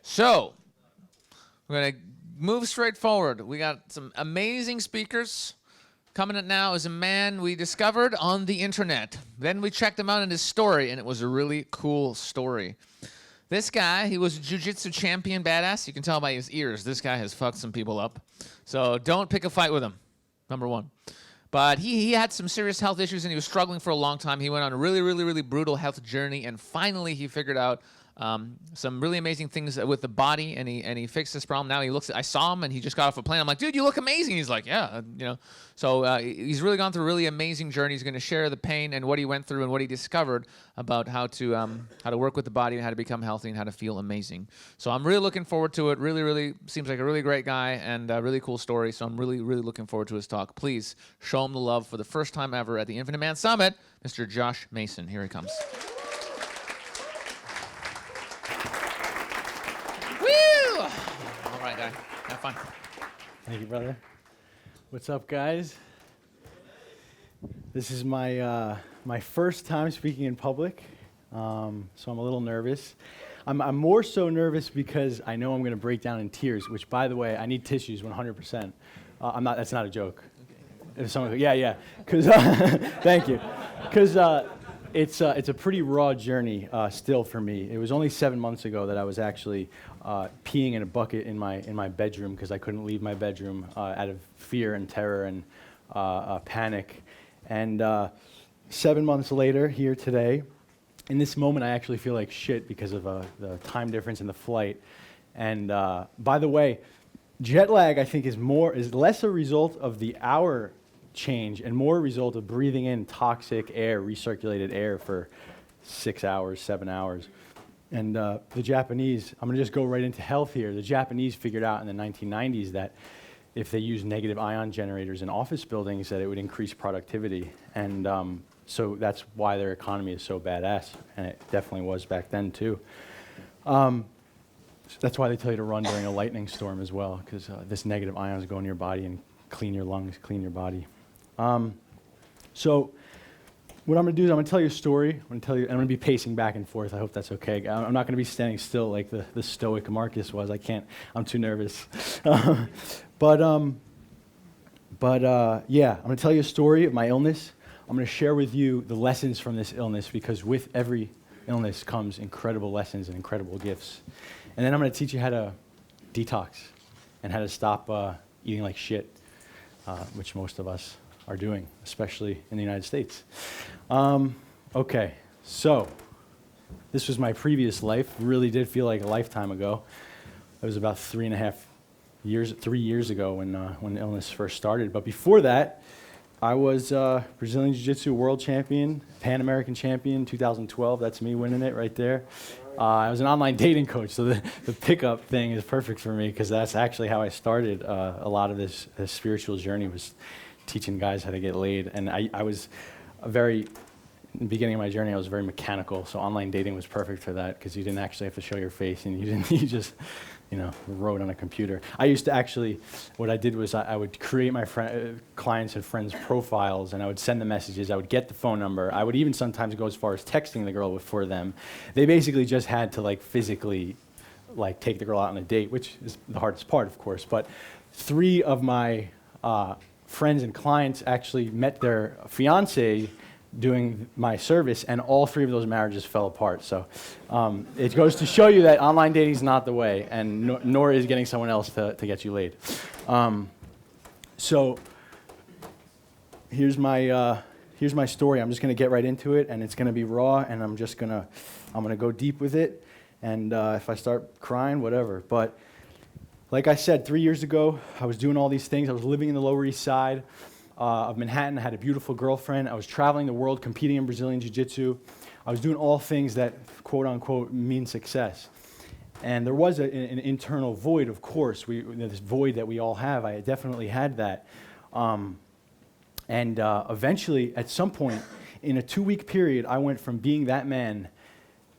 So, we're going to move straight forward. We got some amazing speakers. Coming up now is a man we discovered on the internet. Then we checked him out in his story, and it was a really cool story. This guy, he was a jiu-jitsu champion badass. You can tell by his ears. This guy has fucked some people up. So don't pick a fight with him, number one. But he had some serious health issues, and he was struggling for a long time. He went on a really brutal health journey, and finally he figured out some really amazing things with the body, and he fixed this problem. Now he looks. I saw him, and he just got off a plane. I'm like, dude, you look amazing. He's like, yeah, you know. So he's really gone through a really amazing journey. He's going to share the pain and what he went through and what he discovered about how to work with the body and how to become healthy and how to feel amazing. So I'm really looking forward to it. Really seems like a really great guy and a really cool story. So I'm really looking forward to his talk. Please show him the love for the first time ever at the Infinite Man Summit, Mr. Josh Macin. Here he comes. All right, guy. Have fun. Thank you, brother. What's up, guys? This is my my first time speaking in public, so I'm a little nervous. I'm more so nervous because I know I'm going to break down in tears. Which, by the way, I need tissues 100%. I'm not. That's not a joke. If someone, yeah. Because thank you. Because it's a pretty raw journey still for me. It was only 7 months ago that I was actually peeing in a bucket in my bedroom because I couldn't leave my bedroom out of fear and terror and panic. And 7 months later, here today, in this moment, I actually feel like shit because of the time difference in the flight. And by the way, jet lag I think is less a result of the hour change and more a result of breathing in toxic air, recirculated air for 6 hours, 7 hours. And the Japanese, I'm going to just go right into health here. The Japanese figured out in the 1990s that if they use negative ion generators in office buildings, that it would increase productivity. And so that's why their economy is so badass. And it definitely was back then, too. So that's why they tell you to run during a lightning storm as well, because this negative ions go in your body and clean your lungs, clean your body. So what I'm going to do is I'm going to tell you a story. I'm going to be pacing back and forth. I hope that's okay. I'm not going to be standing still like the stoic Marcus was. I can't. I'm too nervous. But yeah, I'm going to tell you a story of my illness. I'm going to share with you the lessons from this illness, because with every illness comes incredible lessons and incredible gifts. And then I'm going to teach you how to detox and how to stop eating like shit, which most of us are doing, especially in the United States. Okay, so this was my previous life. Really did feel like a lifetime ago. It was about 3 years ago when the illness first started. But before that, I was Brazilian Jiu-Jitsu world champion, Pan American champion, 2012. That's me winning it right there. I was an online dating coach, so the pickup thing is perfect for me, because that's actually how I started a lot of this spiritual journey, was teaching guys how to get laid. And I was in the beginning of my journey, I was very mechanical, so online dating was perfect for that, because you didn't actually have to show your face, and you just wrote on a computer. I used to actually, what I did was I would create my clients and friends' profiles, and I would send them messages. I would get the phone number. I would even sometimes go as far as texting the girl for them. They basically just had to physically take the girl out on a date, which is the hardest part, of course. But 3 of my friends and clients actually met their fiance doing my service, and all 3 of those marriages fell apart. So it goes to show you that online dating is not the way, and nor is getting someone else to get you laid. So here's my story. I'm just going to get right into it, and it's going to be raw, and I'm going to go deep with it. And if I start crying, whatever. But like I said, 3 years ago, I was doing all these things. I was living in the Lower East Side of Manhattan. I had a beautiful girlfriend. I was traveling the world, competing in Brazilian Jiu-Jitsu. I was doing all things that, quote unquote, mean success. And there was an internal void, of course, this void that we all have. I definitely had that. Eventually, at some point, in a 2-week period, I went from being that man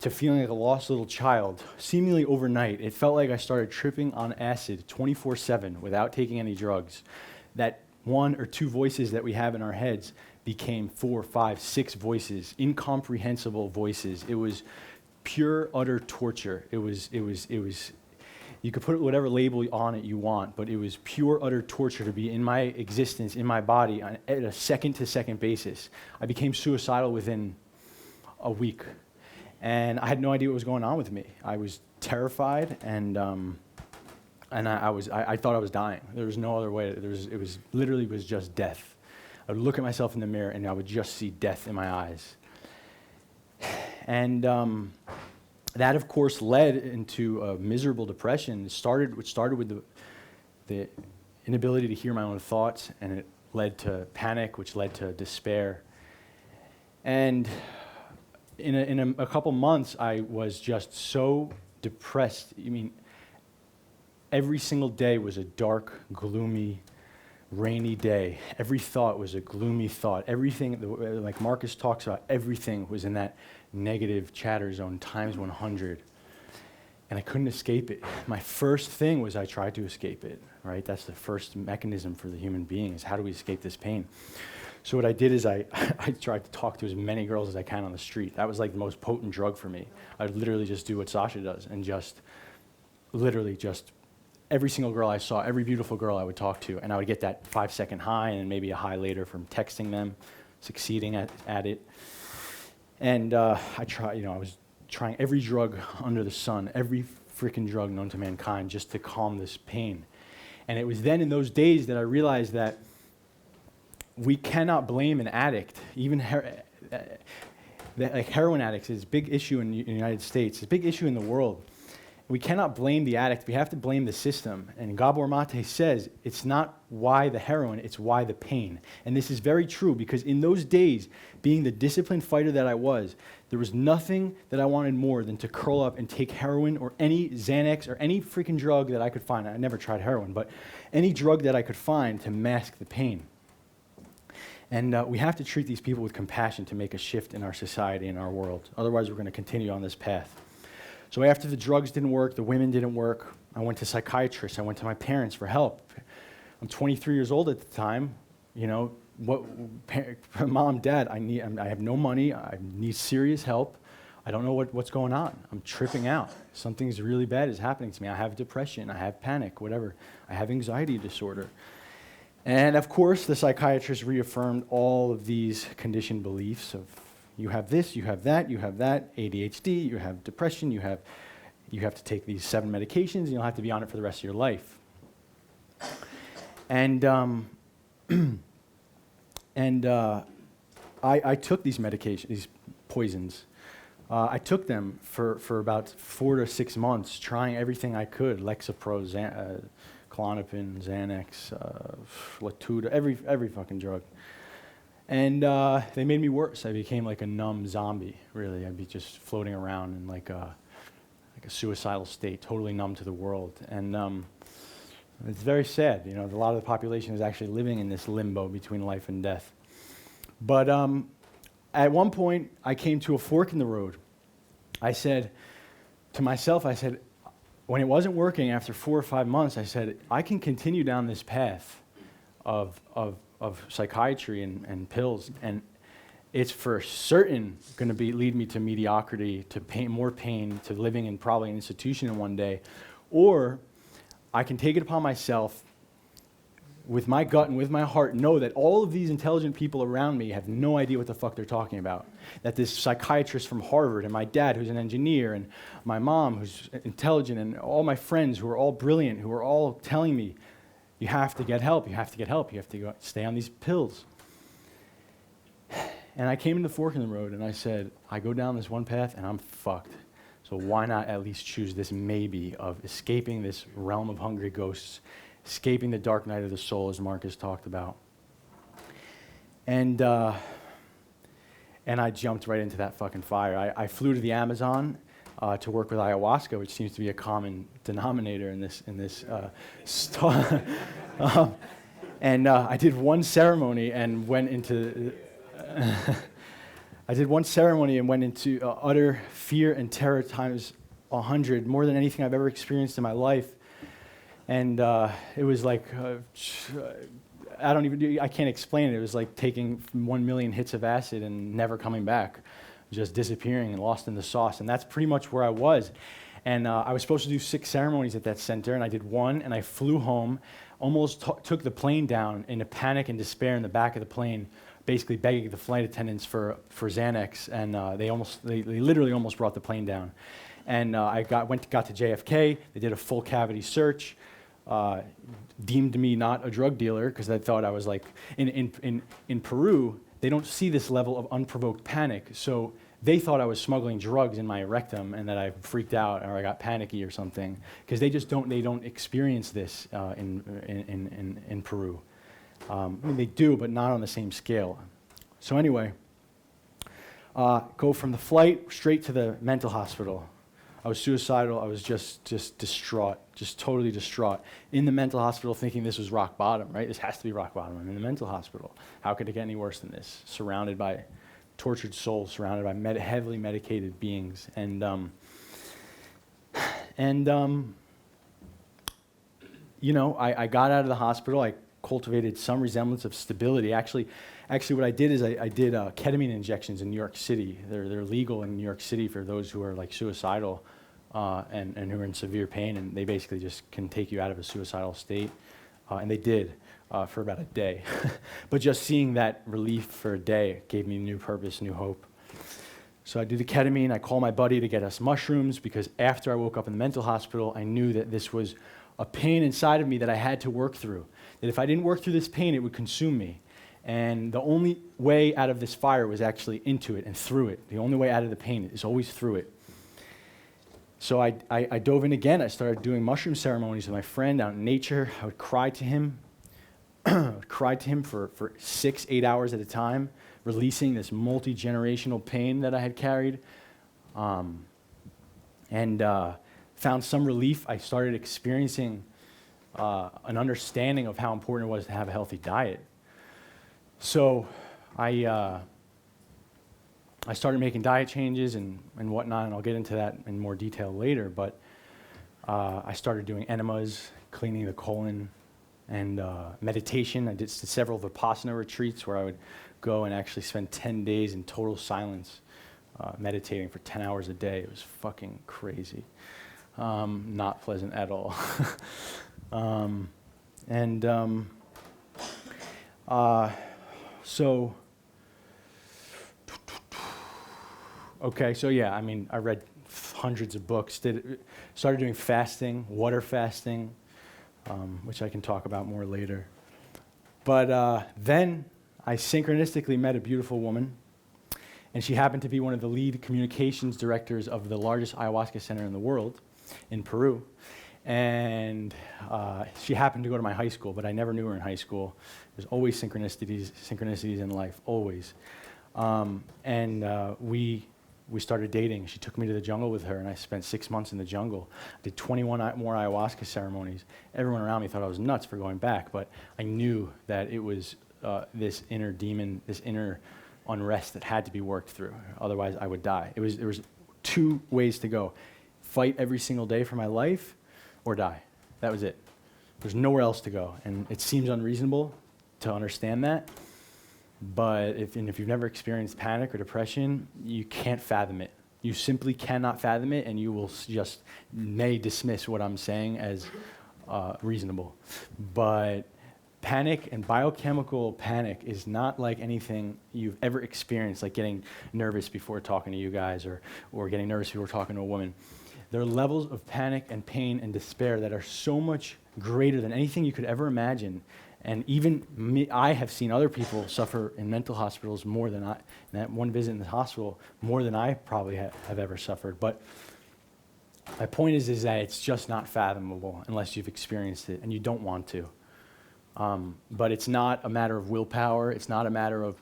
to feeling like a lost little child, seemingly overnight. It felt like I started tripping on acid 24/7 without taking any drugs. That 1 or 2 voices that we have in our heads became 4, 5, 6 voices, incomprehensible voices. It was pure, utter torture. It was You could put whatever label on it you want, but it was pure, utter torture to be in my existence, in my body, at a second-to-second basis. I became suicidal within a week, and I had no idea what was going on with me. I was terrified, and I thought I was dying. There was no other way. It was literally just death. I would look at myself in the mirror, and I would just see death in my eyes. And that, of course, led into a miserable depression. It started with the inability to hear my own thoughts, and it led to panic, which led to despair. And in a couple months, I was just so depressed. I mean, every single day was a dark, gloomy, rainy day. Every thought was a gloomy thought. Everything, like Marcus talks about, everything was in that negative chatter zone times 100. And I couldn't escape it. My first thing was I tried to escape it, right? That's the first mechanism for the human being, is how do we escape this pain? So what I did is I tried to talk to as many girls as I can on the street. That was like the most potent drug for me. I'd literally just do what Sasha does and literally every single girl I saw, every beautiful girl I would talk to, and I would get that 5-second high and then maybe a high later from texting them, succeeding at it. And I was trying every drug under the sun, every freaking drug known to mankind, just to calm this pain. And it was then in those days that I realized that we cannot blame an addict, even like heroin addicts is a big issue in the United States. It's a big issue in the world. We cannot blame the addict. We have to blame the system. And Gabor Mate says, it's not why the heroin, it's why the pain. And this is very true, because in those days, being the disciplined fighter that I was, there was nothing that I wanted more than to curl up and take heroin or any Xanax or any freaking drug that I could find. I never tried heroin, but any drug that I could find to mask the pain. And we have to treat these people with compassion to make a shift in our society and our world. Otherwise, we're going to continue on this path. So after the drugs didn't work, the women didn't work, I went to psychiatrists. I went to my parents for help. I'm 23 years old at the time. You know, Mom, Dad, I have no money. I need serious help. I don't know what's going on. I'm tripping out. Something's really bad is happening to me. I have depression. I have panic, whatever. I have anxiety disorder. And of course, the psychiatrist reaffirmed all of these conditioned beliefs of you have this, you have that, ADHD, you have depression, you have to take these 7 medications, and you'll have to be on it for the rest of your life. And I took these medications, these poisons. I took them for about 4 to 6 months, trying everything I could: Lexapro, Klonopin, Xanax, Latuda, every fucking drug. And they made me worse. I became like a numb zombie, really. I'd be just floating around in like a suicidal state, totally numb to the world. And it's very sad. You know, a lot of the population is actually living in this limbo between life and death. But at one point, I came to a fork in the road. I said to myself, when it wasn't working after 4 or 5 months, I said, I can continue down this path of psychiatry and pills, and it's for certain going to lead me to mediocrity, to pain, more pain, to living in probably an institution in one day. Or I can take it upon myself with my gut and with my heart, know that all of these intelligent people around me have no idea what the fuck they're talking about. That this psychiatrist from Harvard, and my dad who's an engineer, and my mom who's intelligent, and all my friends who are all brilliant, who are all telling me, you have to get help, you have to get help, you have to stay on these pills. And I came to the fork in the road and I said, I go down this one path and I'm fucked. So why not at least choose this maybe of escaping this realm of hungry ghosts, escaping the dark night of the soul, as Marcus talked about. And I jumped right into that fucking fire. I flew to the Amazon to work with ayahuasca, which seems to be a common denominator in this and I did one ceremony and went into utter fear and terror times 100, more than anything I've ever experienced in my life. And it was like I can't explain it. It was like taking 1 million hits of acid and never coming back, just disappearing and lost in the sauce. And that's pretty much where I was. And I was supposed to do 6 ceremonies at that center, and I did 1, and I flew home, almost took the plane down in a panic and despair in the back of the plane, basically begging the flight attendants for Xanax, and they literally almost brought the plane down. And I got to JFK. They did a full cavity search, deemed me not a drug dealer because they thought I was like in Peru. They don't see this level of unprovoked panic, so they thought I was smuggling drugs in my rectum and that I freaked out or I got panicky or something because they don't experience this in Peru. I mean, they do, but not on the same scale. So anyway, go from the flight straight to the mental hospital. I was suicidal. I was just distraught, just totally distraught. In the mental hospital thinking this was rock bottom, right? This has to be rock bottom. I'm in the mental hospital. How could it get any worse than this? Surrounded by tortured souls, surrounded by heavily medicated beings. And you know, I got out of the hospital. I cultivated some resemblance of stability. Actually, what I did is I did ketamine injections in New York City. They're legal in New York City for those who are like suicidal and who are in severe pain, and they basically just can take you out of a suicidal state. And they did for about a day. But just seeing that relief for a day gave me new purpose, new hope. So I do the ketamine. I call my buddy to get us mushrooms because after I woke up in the mental hospital, I knew that this was a pain inside of me that I had to work through. That if I didn't work through this pain, it would consume me. And the only way out of this fire was actually into it and through it. The only way out of the pain is always through it. So I dove in again. I started doing mushroom ceremonies with my friend out in nature. I would cry to him. I would cry to him for 6-8 hours at a time, releasing this multi-generational pain that I had carried. And found some relief. I started experiencing an understanding of how important it was to have a healthy diet. So I started making diet changes and whatnot, and I'll get into that in more detail later, but I started doing enemas, cleaning the colon, and meditation. I did several Vipassana retreats where I would go and actually spend 10 days in total silence, meditating for 10 hours a day. It was fucking crazy. Not pleasant at all. So yeah, I mean, I read hundreds of books, started doing fasting, water fasting, which I can talk about more later. But then I synchronistically met a beautiful woman, and she happened to be one of the lead communications directors of the largest ayahuasca center in the world in Peru. And she happened to go to my high school, but I never knew her in high school. There's always synchronicities in life, always. We started dating. She took me to the jungle with her, and I spent 6 months in the jungle. I did 21 more ayahuasca ceremonies. Everyone around me thought I was nuts for going back, but I knew that it was this inner demon, this inner unrest that had to be worked through. Otherwise, I would die. There was 2 ways to go. Fight every single day for my life, or die. That was it. There's nowhere else to go. And it seems unreasonable to understand that. But if you've never experienced panic or depression, you can't fathom it. You simply cannot fathom it, and you will just may dismiss what I'm saying as reasonable. But panic and biochemical panic is not like anything you've ever experienced, like getting nervous before talking to you guys or getting nervous before talking to a woman. There are levels of panic and pain and despair that are so much greater than anything you could ever imagine. And even me, I have seen other people suffer in mental hospitals more than I, that one visit in the hospital, more than I probably have ever suffered. But my point is that it's just not fathomable unless you've experienced it, and you don't want to. But it's not a matter of willpower. It's not a matter of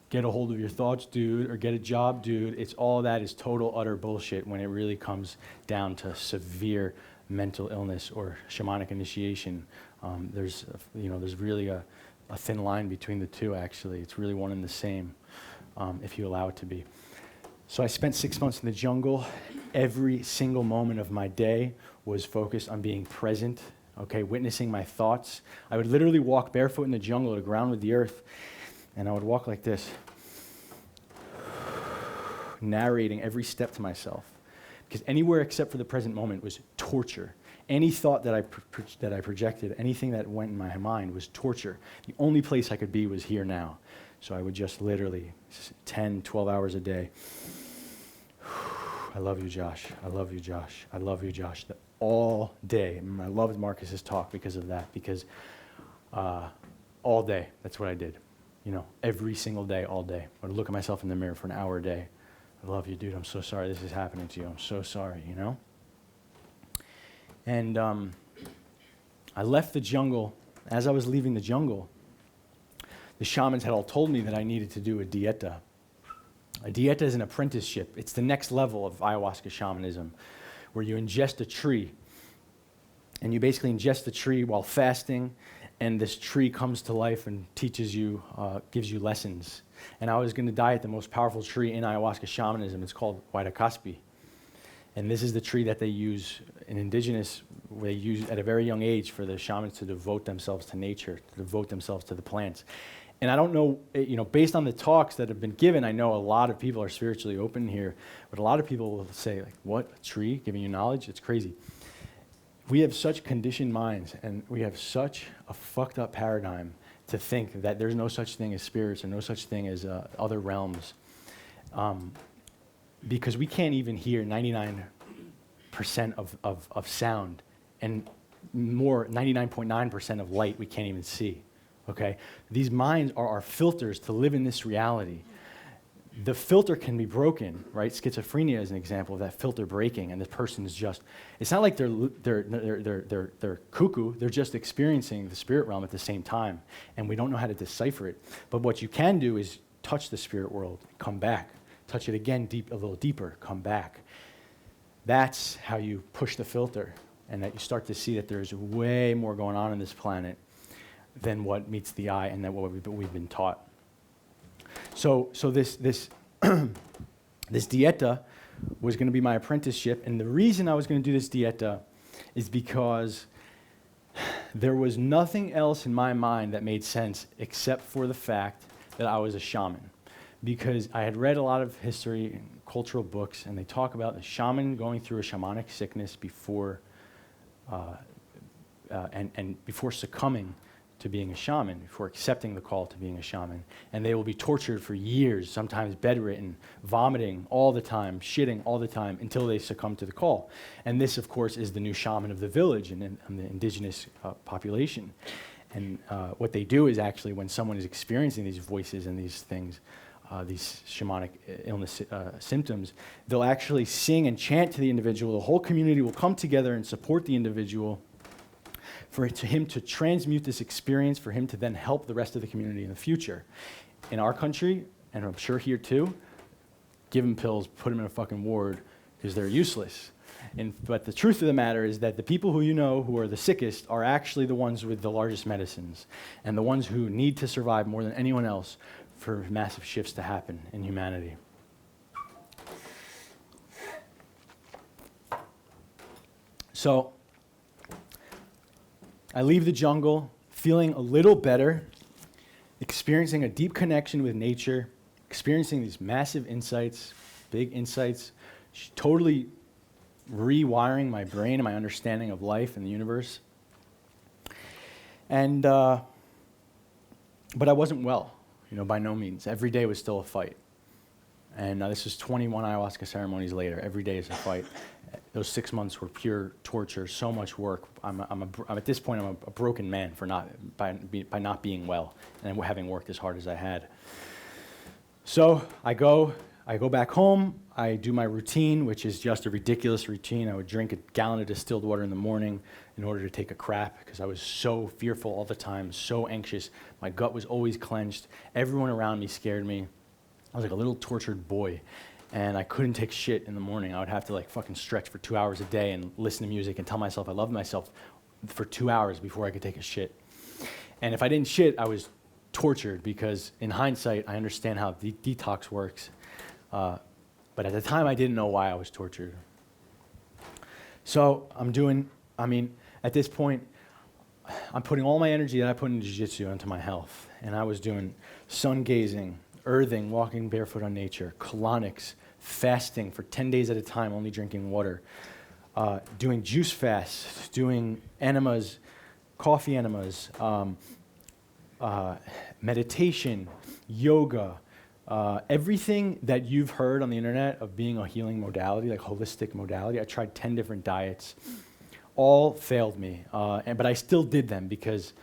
get a hold of your thoughts, dude, or get a job, dude. It's all that is total, utter bullshit when it really comes down to severe mental illness or shamanic initiation. There's really a thin line between the two, actually. It's really one and the same, if you allow it to be. So I spent 6 months in the jungle. Every single moment of my day was focused on being present, okay, witnessing my thoughts. I would literally walk barefoot in the jungle to ground with the earth, and I would walk like this, narrating every step to myself. because anywhere except for the present moment was torture. Any thought that I projected, anything that went in my mind was torture. The only place I could be was here now. So I would just literally 10, 12 hours a day. I love you, Josh. I love you, Josh. I love you, Josh. All day. And I loved Marcus's talk because of that, because all day, that's what I did. You know, every single day, all day. I would look at myself in the mirror for an hour a day. I love you, dude. I'm so sorry this is happening to you. I'm so sorry, you know? And I left the jungle. As I was leaving the jungle, the shamans had all told me that I needed to do a dieta. A dieta is an apprenticeship. It's the next level of ayahuasca shamanism, where you ingest a tree. And you basically ingest the tree while fasting, and this tree comes to life and teaches you, gives you lessons. And I was going to diet the most powerful tree in ayahuasca shamanism. It's called Huayacaspi. And this is the tree that they use in indigenous, they use at a very young age for the shamans to devote themselves to nature, to devote themselves to the plants. And I don't know, you know, based on the talks that have been given, I know a lot of people are spiritually open here, but a lot of people will say, like, what, a tree giving you knowledge? It's crazy. We have such conditioned minds, and we have such a fucked up paradigm to think that there's no such thing as spirits or no such thing as other realms. Because we can't even hear 99% of sound, and more, 99.9% of light we can't even see, okay? These minds are our filters to live in this reality. The filter can be broken, right? Schizophrenia is an example of that filter breaking, and the person is just, it's not like they're cuckoo, they're just experiencing the spirit realm at the same time, and we don't know how to decipher it. But what you can do is touch the spirit world, come back. Touch it again, a little deeper, come back. That's how you push the filter, and that you start to see that there's way more going on this planet than what meets the eye and than what we've been taught. So this this dieta was going to be my apprenticeship, and the reason I was going to do this dieta is because there was nothing else in my mind that made sense except for the fact that I was a shaman. Because I had read a lot of history and cultural books, and they talk about the shaman going through a shamanic sickness before before succumbing to being a shaman, before accepting the call to being a shaman. And they will be tortured for years, sometimes bedridden, vomiting all the time, shitting all the time, until they succumb to the call. And this, of course, is the new shaman of the village and the indigenous population. And what they do is actually, when someone is experiencing these voices and these things, these shamanic illness symptoms, they'll actually sing and chant to the individual. The whole community will come together and support the individual for him to transmute this experience, for him to then help the rest of the community in the future. In our country, and I'm sure here too, give them pills, put them in a fucking ward, because they're useless. But the truth of the matter is that the people who you know who are the sickest are actually the ones with the largest medicines, and the ones who need to survive more than anyone else for massive shifts to happen in humanity. So I leave the jungle feeling a little better, experiencing a deep connection with nature, experiencing these massive insights, big insights, totally rewiring my brain and my understanding of life and the universe. And but I wasn't well. You know, by no means. Every day was still a fight. And this was 21 ayahuasca ceremonies later. Every day is a fight. Those 6 months were pure torture, so much work. I'm at this point, I'm a broken man for by not being well and having worked as hard as I had. So I go back home. I do my routine, which is just a ridiculous routine. I would drink a gallon of distilled water in the morning in order to take a crap, because I was so fearful all the time, so anxious. My gut was always clenched. Everyone around me scared me. I was like a little tortured boy, and I couldn't take shit in the morning. I would have to like fucking stretch for 2 hours a day and listen to music and tell myself I loved myself for 2 hours before I could take a shit. And if I didn't shit, I was tortured, because in hindsight, I understand how detox works. But at the time, I didn't know why I was tortured. So at this point, I'm putting all my energy that I put into jiu-jitsu into my health. And I was doing sun gazing, earthing, walking barefoot on nature, colonics, fasting for 10 days at a time, only drinking water, doing juice fasts, doing enemas, coffee enemas, meditation, yoga, everything that you've heard on the internet of being a healing modality, like holistic modality. I tried 10 different diets. All failed me, but I still did them because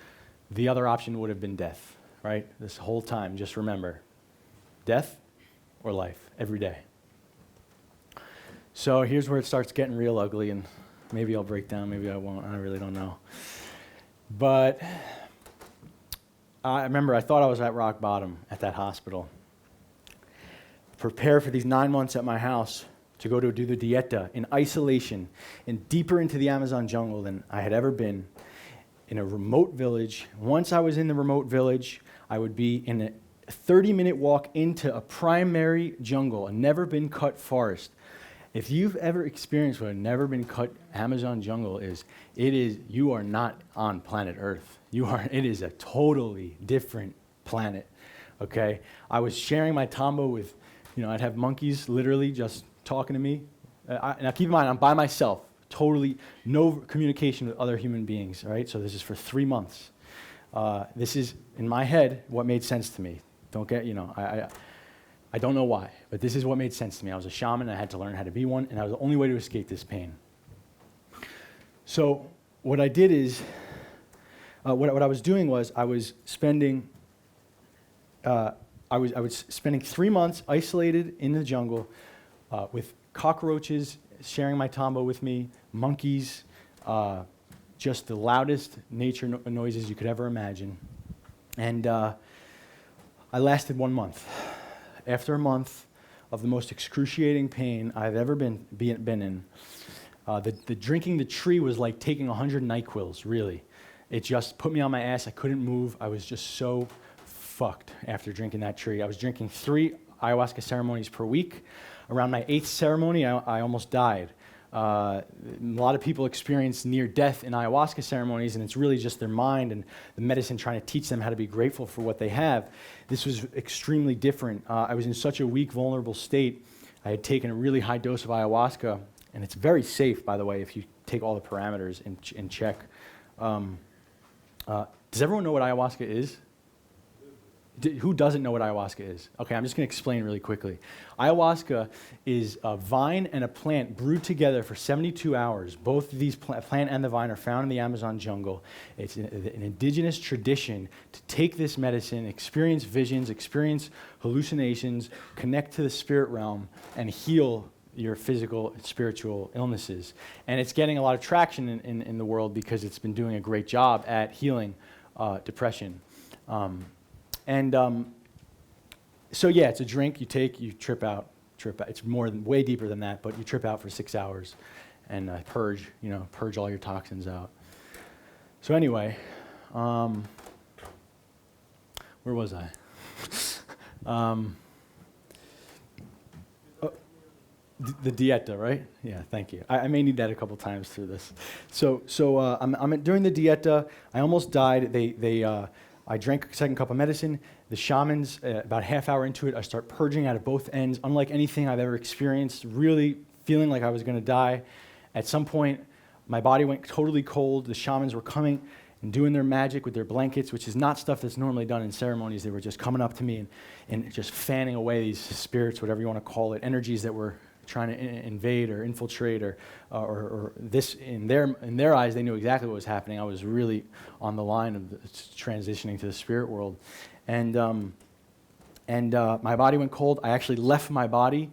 the other option would have been death, right? This whole time, just remember, death or life, every day. So here's where it starts getting real ugly, and maybe I'll break down, maybe I won't, I really don't know. But I remember I thought I was at rock bottom at that hospital. Prepare for these 9 months at my house to go to do the dieta in isolation and deeper into the Amazon jungle than I had ever been, in a remote village. Once I was in the remote village, I would be in a 30-minute walk into a primary jungle, a never-been-cut forest. If you've ever experienced what a never-been-cut Amazon jungle is, you are not on planet Earth. It is a totally different planet, okay? I was sharing my tambo with, I'd have monkeys literally just talking to me. Now keep in mind, I'm by myself, totally no communication with other human beings, all right? So this is for 3 months. This is, in my head, what made sense to me. Don't get, I don't know why, but this is what made sense to me. I was a shaman, I had to learn how to be one, and that was the only way to escape this pain. So what I did is, what I was doing was I was spending 3 months isolated in the jungle with cockroaches sharing my tambo with me, monkeys, just the loudest nature noises you could ever imagine. And I lasted 1 month. After a month of the most excruciating pain I've ever been in, the drinking the tree was like taking 100 NyQuils, really. It just put me on my ass. I couldn't move. I was just so fucked after drinking that tree. I was drinking 3 ayahuasca ceremonies per week. Around my 8th ceremony, I almost died. A lot of people experience near death in ayahuasca ceremonies, and it's really just their mind and the medicine trying to teach them how to be grateful for what they have. This was extremely different. I was in such a weak, vulnerable state. I had taken a really high dose of ayahuasca, and it's very safe, by the way, if you take all the parameters in check. Does everyone know what ayahuasca is? Who doesn't know what ayahuasca is? Okay, I'm just going to explain really quickly. Ayahuasca is a vine and a plant brewed together for 72 hours. Both of these plant and the vine are found in the Amazon jungle. It's an indigenous tradition to take this medicine, experience visions, experience hallucinations, connect to the spirit realm, and heal your physical and spiritual illnesses. And it's getting a lot of traction in the world because it's been doing a great job at healing depression. So yeah, it's a drink you take, you trip out. It's way deeper than that, but you trip out for 6 hours and purge all your toxins out. So anyway, where was I? The dieta, right? Yeah, thank you. I may need that a couple times through this. So I'm during the dieta. I almost died. I drank a second cup of medicine. The shamans, about half hour into it, I start purging out of both ends, unlike anything I've ever experienced, really feeling like I was going to die. At some point, my body went totally cold. The shamans were coming and doing their magic with their blankets, which is not stuff that's normally done in ceremonies. They were just coming up to me and just fanning away these spirits, whatever you want to call it, energies that were trying to invade or infiltrate or this in their eyes. They knew exactly what was happening. I was really on the line of transitioning to the spirit world, and my body went cold. I actually left my body,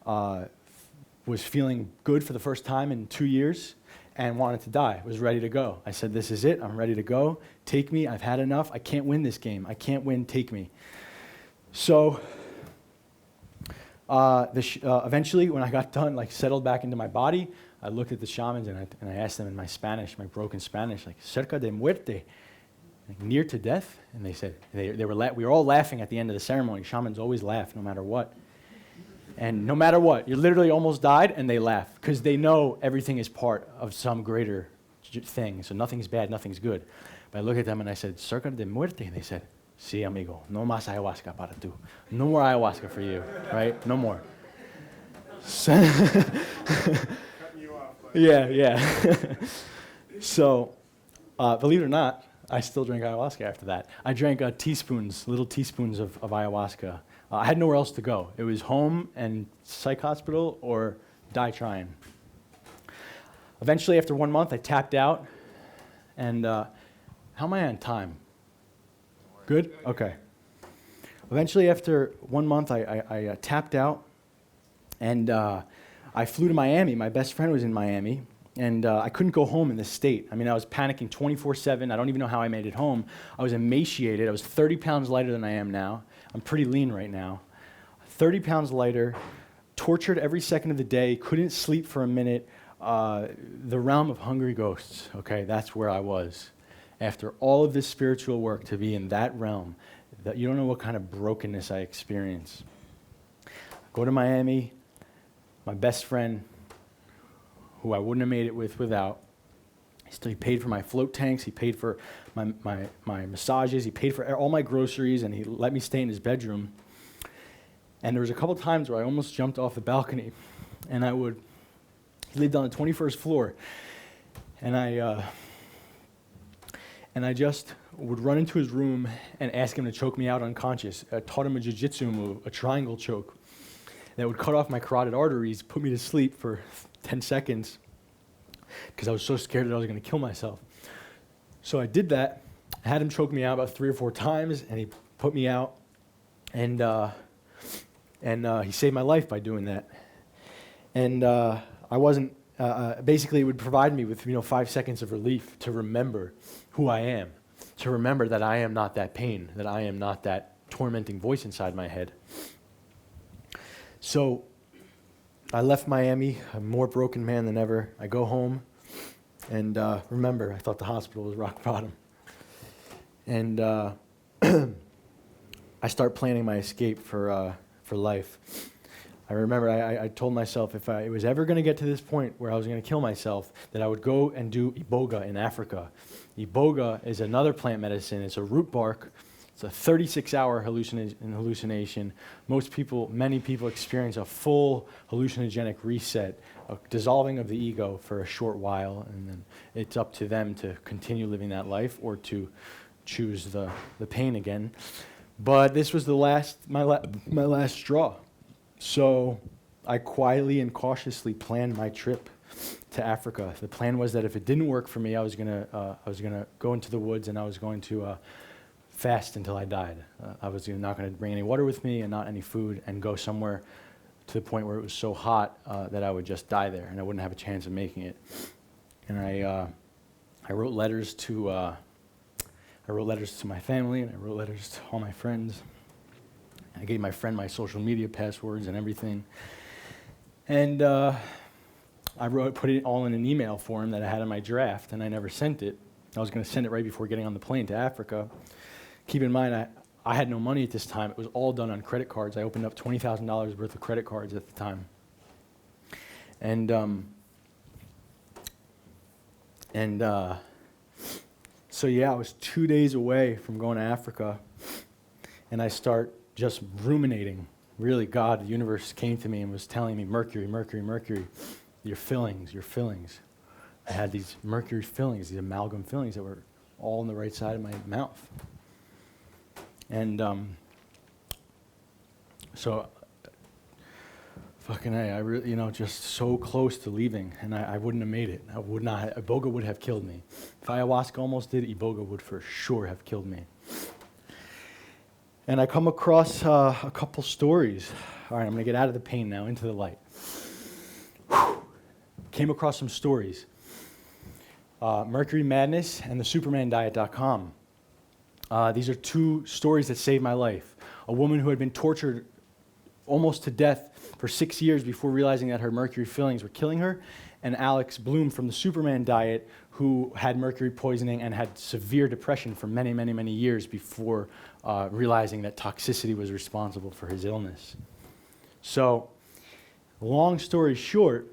was feeling good for the first time in 2 years, and wanted to die. Was ready to go. I said, "This is it. I'm ready to go. Take me. I've had enough. I can't win this game. I can't win. Take me." So. Eventually, when I got done, settled back into my body, I looked at the shamans and I asked them in my Spanish, my broken Spanish, cerca de muerte, near to death? And they said, we were all laughing at the end of the ceremony. Shamans always laugh no matter what. And no matter what, you literally almost died, and they laugh because they know everything is part of some greater thing. So nothing's bad, nothing's good. But I looked at them and I said, cerca de muerte? And they said, sí, amigo, no más ayahuasca para tú. No more ayahuasca for you, right? No more. Yeah. So, believe it or not, I still drink ayahuasca after that. I drank little teaspoons of ayahuasca. I had nowhere else to go. It was home and psych hospital or die trying. Eventually, after 1 month, I tapped out. And how am I on time? Good? Okay. Eventually, after 1 month, I tapped out. And I flew to Miami. My best friend was in Miami. And I couldn't go home in this state. I mean, I was panicking 24/7. I don't even know how I made it home. I was emaciated. I was 30 pounds lighter than I am now. I'm pretty lean right now. 30 pounds lighter, tortured every second of the day, couldn't sleep for a minute. The realm of hungry ghosts, okay, that's where I was. After all of this spiritual work, to be in that realm, that you don't know what kind of brokenness I experienced. Go to Miami, my best friend, who I wouldn't have made it without. He paid for my float tanks, he paid for my massages, he paid for all my groceries, and he let me stay in his bedroom. And there was a couple times where I almost jumped off the balcony, and he lived on the 21st floor, and I just would run into his room and ask him to choke me out unconscious. I taught him a jiu-jitsu move, a triangle choke, that would cut off my carotid arteries, put me to sleep for 10 seconds, because I was so scared that I was going to kill myself. So I did that. I had him choke me out about 3 or 4 times, and he put me out, and he saved my life by doing that. And I wasn't, basically it would provide me with 5 seconds of relief to remember who I am, to remember that I am not that pain, that I am not that tormenting voice inside my head. So I left Miami, a more broken man than ever. I go home, and remember, I thought the hospital was rock bottom. And I start planning my escape for life. I remember I told myself if I was ever going to get to this point where I was going to kill myself, that I would go and do iboga in Africa. Iboga is another plant medicine. It's a root bark. It's a 36-hour hallucination. Many people experience a full hallucinogenic reset, a dissolving of the ego for a short while, and then it's up to them to continue living that life or to choose the pain again. But this was my last straw. So I quietly and cautiously planned my trip to Africa. The plan was that if it didn't work for me, I was gonna go into the woods and I was going to fast until I died. I was not going to bring any water with me and not any food, and go somewhere to the point where it was so hot that I would just die there and I wouldn't have a chance of making it. And I wrote letters to my family, and I wrote letters to all my friends. I gave my friend my social media passwords and everything. And I put it all in an email form that I had in my draft, and I never sent it. I was going to send it right before getting on the plane to Africa. Keep in mind, I had no money at this time. It was all done on credit cards. I opened up $20,000 worth of credit cards at the time. And so yeah, I was 2 days away from going to Africa, and I start just ruminating. Really, God, the universe came to me and was telling me, mercury, mercury, mercury, your fillings, your fillings. I had these mercury fillings, these amalgam fillings that were all on the right side of my mouth. And so, fucking A, I really, just so close to leaving, and I wouldn't have made it. I would not, Iboga would have killed me. If ayahuasca almost did, Iboga would for sure have killed me. And I come across a couple stories. All right, I'm going to get out of the pain now, into the light. Came across some stories. Mercury Madness and the SupermanDiet.com. These are 2 stories that saved my life. A woman who had been tortured almost to death for 6 years before realizing that her mercury fillings were killing her, and Alex Bloom from the Superman Diet, who had mercury poisoning and had severe depression for many, many, many years before realizing that toxicity was responsible for his illness. So, long story short,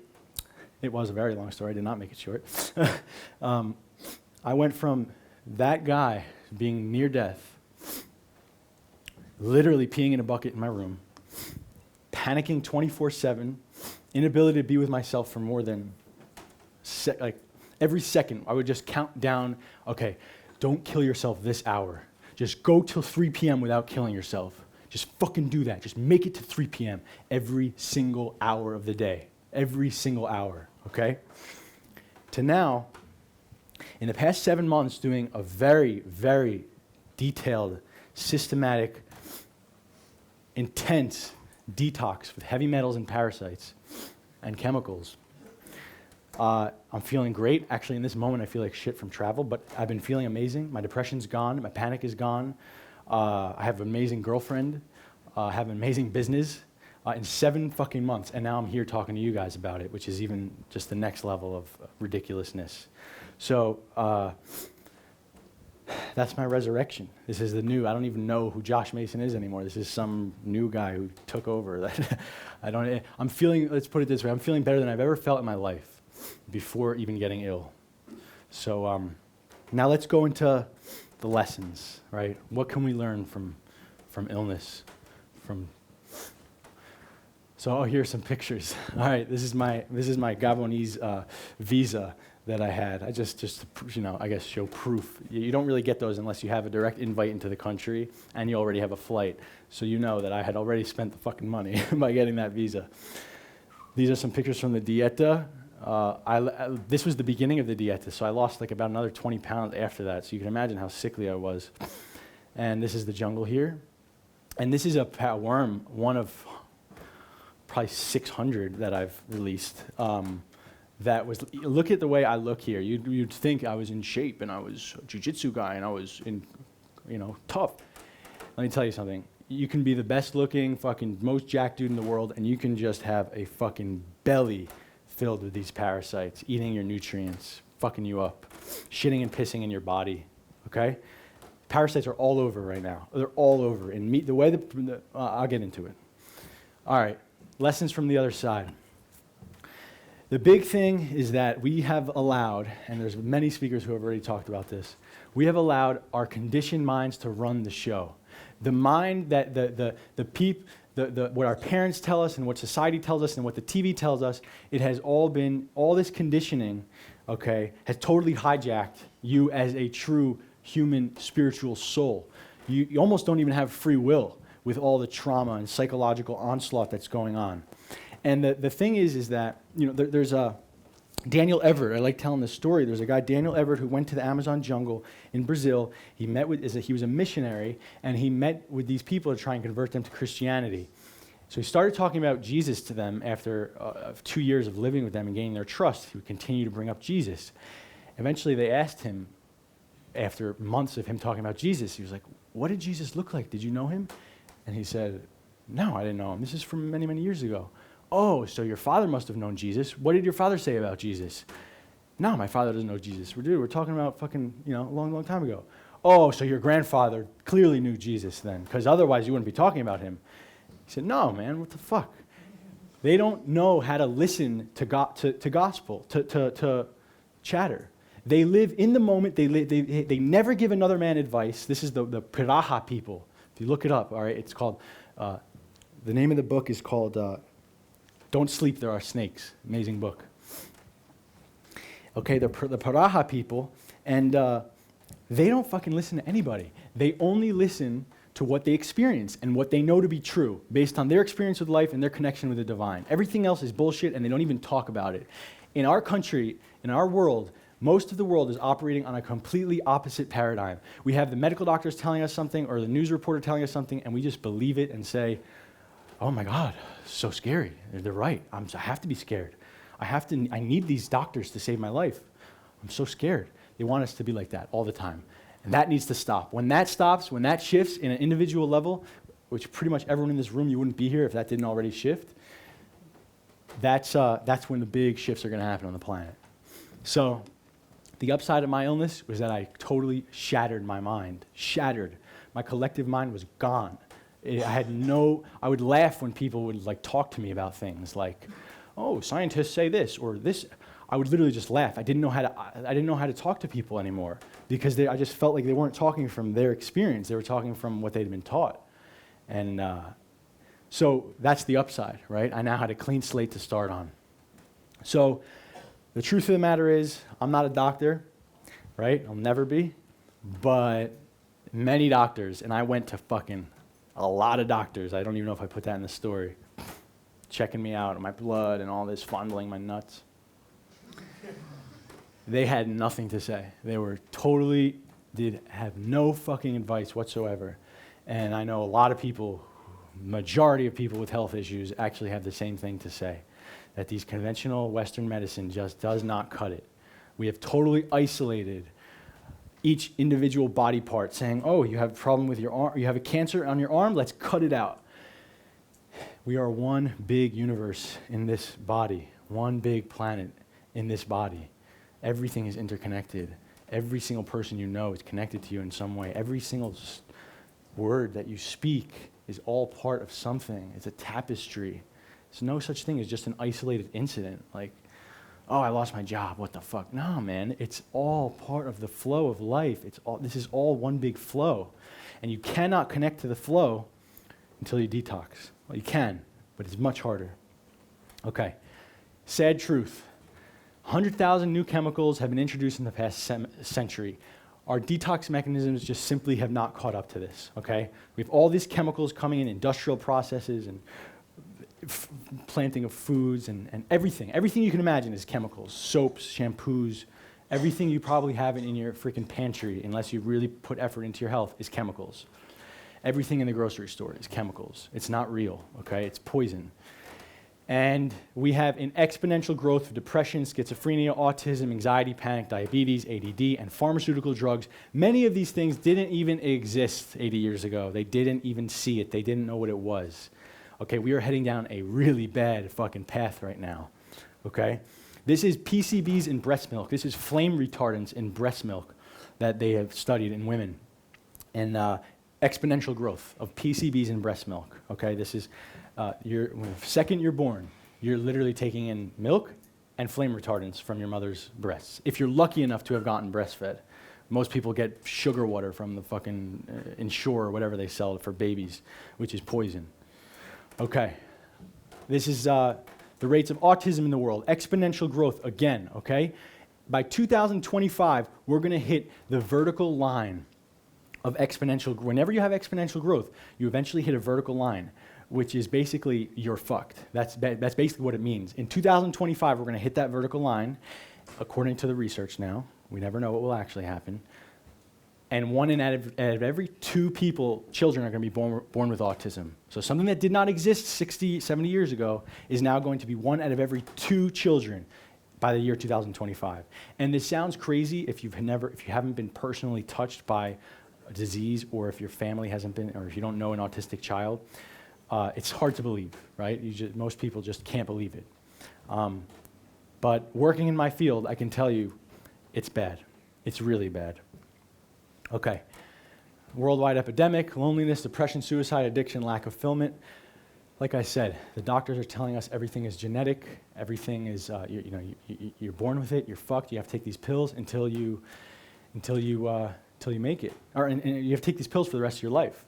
it was a very long story, I did not make it short. I went from that guy being near death, literally peeing in a bucket in my room, panicking 24/7, inability to be with myself for more than every second. I would just count down, okay, don't kill yourself this hour. Just go till 3 p.m. without killing yourself. Just fucking do that. Just make it to 3 p.m. every single hour of the day. Every single hour, okay? To now, in the past 7 months, doing a very, very detailed, systematic, intense detox with heavy metals and parasites and chemicals. I'm feeling great. Actually, in this moment, I feel like shit from travel, but I've been feeling amazing. My depression's gone. My panic is gone. I have an amazing girlfriend. I have an amazing business in 7 fucking months, and now I'm here talking to you guys about it, which is even just the next level of ridiculousness. So that's my resurrection. This is the new. I don't even know who Josh Macin is anymore. This is some new guy who took over. I'm feeling. Let's put it this way. I'm feeling better than I've ever felt in my life before even getting ill. So now let's go into the lessons, right? What can we learn from illness? So here's some pictures. All right, this is my Gabonese visa that I had. I just I guess show proof. You don't really get those unless you have a direct invite into the country and you already have a flight. So you know that I had already spent the fucking money by getting that visa. These are some pictures from the dieta. This was the beginning of the dieta, so I lost like about another 20 pounds after that. So you can imagine how sickly I was. And this is the jungle here. And this is a worm, one of probably 600 that I've released. Look at the way I look here. You'd think I was in shape and I was a jiu-jitsu guy and I was tough. Let me tell you something. You can be the best looking, fucking most jacked dude in the world, and you can just have a fucking belly filled with these parasites, eating your nutrients, fucking you up, shitting and pissing in your body, okay? Parasites are all over right now. They're all over. And I'll get into it. All right, lessons from the other side. The big thing is that we have allowed, and there's many speakers who have already talked about this, we have allowed our conditioned minds to run the show. The mind that what our parents tell us and what society tells us and what the TV tells us, it has all this conditioning, okay, has totally hijacked you as a true human spiritual soul. You almost don't even have free will with all the trauma and psychological onslaught that's going on. And the thing is that, there's a Daniel Everett. I like telling this story. There's a guy, Daniel Everett, who went to the Amazon jungle in Brazil. He was a missionary, and he met with these people to try and convert them to Christianity. So he started talking about Jesus to them after 2 years of living with them and gaining their trust. He would continue to bring up Jesus. Eventually, they asked him, after months of him talking about Jesus, he was like, "What did Jesus look like? Did you know him?" And he said, "No, I didn't know him. This is from many, many years ago." "Oh, so your father must have known Jesus. What did your father say about Jesus?" "No, my father doesn't know Jesus. We're talking about fucking, a long, long time ago." "Oh, so your grandfather clearly knew Jesus then, because otherwise you wouldn't be talking about him." He said, "No, man, what the fuck?" They don't know how to listen to gospel, to chatter. They live in the moment. They never give another man advice. This is the Piraha people. If you look it up, all right, it's called, the name of the book is called Don't Sleep, There Are Snakes. Amazing book. Okay, the Piraha people, and they don't fucking listen to anybody. They only listen to what they experience and what they know to be true based on their experience with life and their connection with the divine. Everything else is bullshit, and they don't even talk about it. In our country, in our world, most of the world is operating on a completely opposite paradigm. We have the medical doctors telling us something or the news reporter telling us something, and we just believe it and say, "Oh my God, so scary. They're right. I have to be scared. I need these doctors to save my life. I'm so scared." They want us to be like that all the time. And that needs to stop. When that stops, when that shifts in an individual level, which pretty much everyone in this room, you wouldn't be here if that didn't already shift, that's when the big shifts are going to happen on the planet. So the upside of my illness was that I totally shattered my mind. Shattered. My collective mind was gone. I would laugh when people would talk to me about things like, "Oh, scientists say this or this." I would literally just laugh. I didn't know how to talk to people anymore because I just felt like they weren't talking from their experience. They were talking from what they'd been taught. And So that's the upside, right? I now had a clean slate to start on. So the truth of the matter is, I'm not a doctor, right? I'll never be, but many doctors, and I went to fucking a lot of doctors. I don't even know if I put that in the story. Checking me out, my blood and all this, fondling my nuts. They had nothing to say. They were totally, did have no fucking advice whatsoever. And I know a lot of people, majority of people with health issues actually have the same thing to say, that these conventional Western medicine just does not cut it. We have totally isolated each individual body part, saying, oh, you have a problem with your arm, you have a cancer on your arm, let's cut it out. We are one big universe in this body, one big planet in this body. Everything is interconnected. Every single person you know is connected to you in some way. Every single word that you speak is all part of something. It's a tapestry. There's no such thing as just an isolated incident, like, oh, I lost my job, what the fuck? No, man, it's all part of the flow of life. This is all one big flow. And you cannot connect to the flow until you detox. Well, you can, but it's much harder. Okay, sad truth. 100,000 new chemicals have been introduced in the past century. Our detox mechanisms just simply have not caught up to this, okay? We have all these chemicals coming in, industrial processes and planting of foods and everything. Everything you can imagine is chemicals, soaps, shampoos, everything you probably have in your freaking pantry, unless you really put effort into your health, is chemicals. Everything in the grocery store is chemicals. It's not real, okay? It's poison. And we have an exponential growth of depression, schizophrenia, autism, anxiety, panic, diabetes, ADD, and pharmaceutical drugs. Many of these things didn't even exist 80 years ago. They didn't even see it. They didn't know what it was. Okay, we are heading down a really bad fucking path right now, okay? This is PCBs in breast milk. This is flame retardants in breast milk that they have studied in women. And exponential growth of PCBs in breast milk, okay? This is, when the second you're born, you're literally taking in milk and flame retardants from your mother's breasts. If you're lucky enough to have gotten breastfed. Most people get sugar water from the fucking Ensure or whatever they sell for babies, which is poison. Okay, this is the rates of autism in the world, exponential growth again, okay? By 2025, we're gonna hit the vertical line of exponential. Whenever you have exponential growth, you eventually hit a vertical line, which is basically you're fucked. That's basically what it means. In 2025, we're gonna hit that vertical line, according to the research now. We never know what will actually happen. And out of every 2 people, children are going to be born with autism. So something that did not exist 60, 70 years ago is now going to be 1 out of every 2 children by the year 2025. And this sounds crazy if you haven't been personally touched by a disease, or if your family hasn't been, or if you don't know an autistic child. It's hard to believe, right? Most people just can't believe it. But working in my field, I can tell you, it's bad. It's really bad. Okay, worldwide epidemic, loneliness, depression, suicide, addiction, lack of fulfillment. Like I said, the doctors are telling us everything is genetic, everything is, you're born with it, you're fucked, you have to take these pills until you make it. And you have to take these pills for the rest of your life.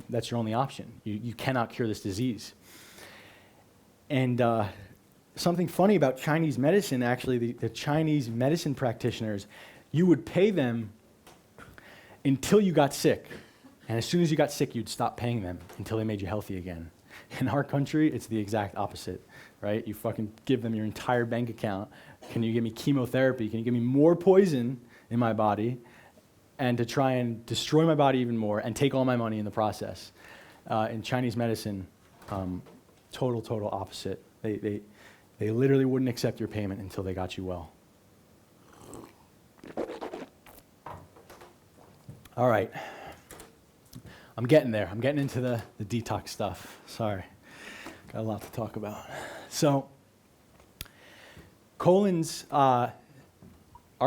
That's your only option. You cannot cure this disease. And something funny about Chinese medicine, actually, the Chinese medicine practitioners, you would pay them until you got sick. And as soon as you got sick, you'd stop paying them until they made you healthy again. In our country, it's the exact opposite, right? You fucking give them your entire bank account. Can you give me chemotherapy? Can you give me more poison in my body? And to try and destroy my body even more and take all my money in the process. In Chinese medicine, total opposite. They literally wouldn't accept your payment until they got you well. All right, I'm getting there. I'm getting into the detox stuff. Sorry, got a lot to talk about. So, our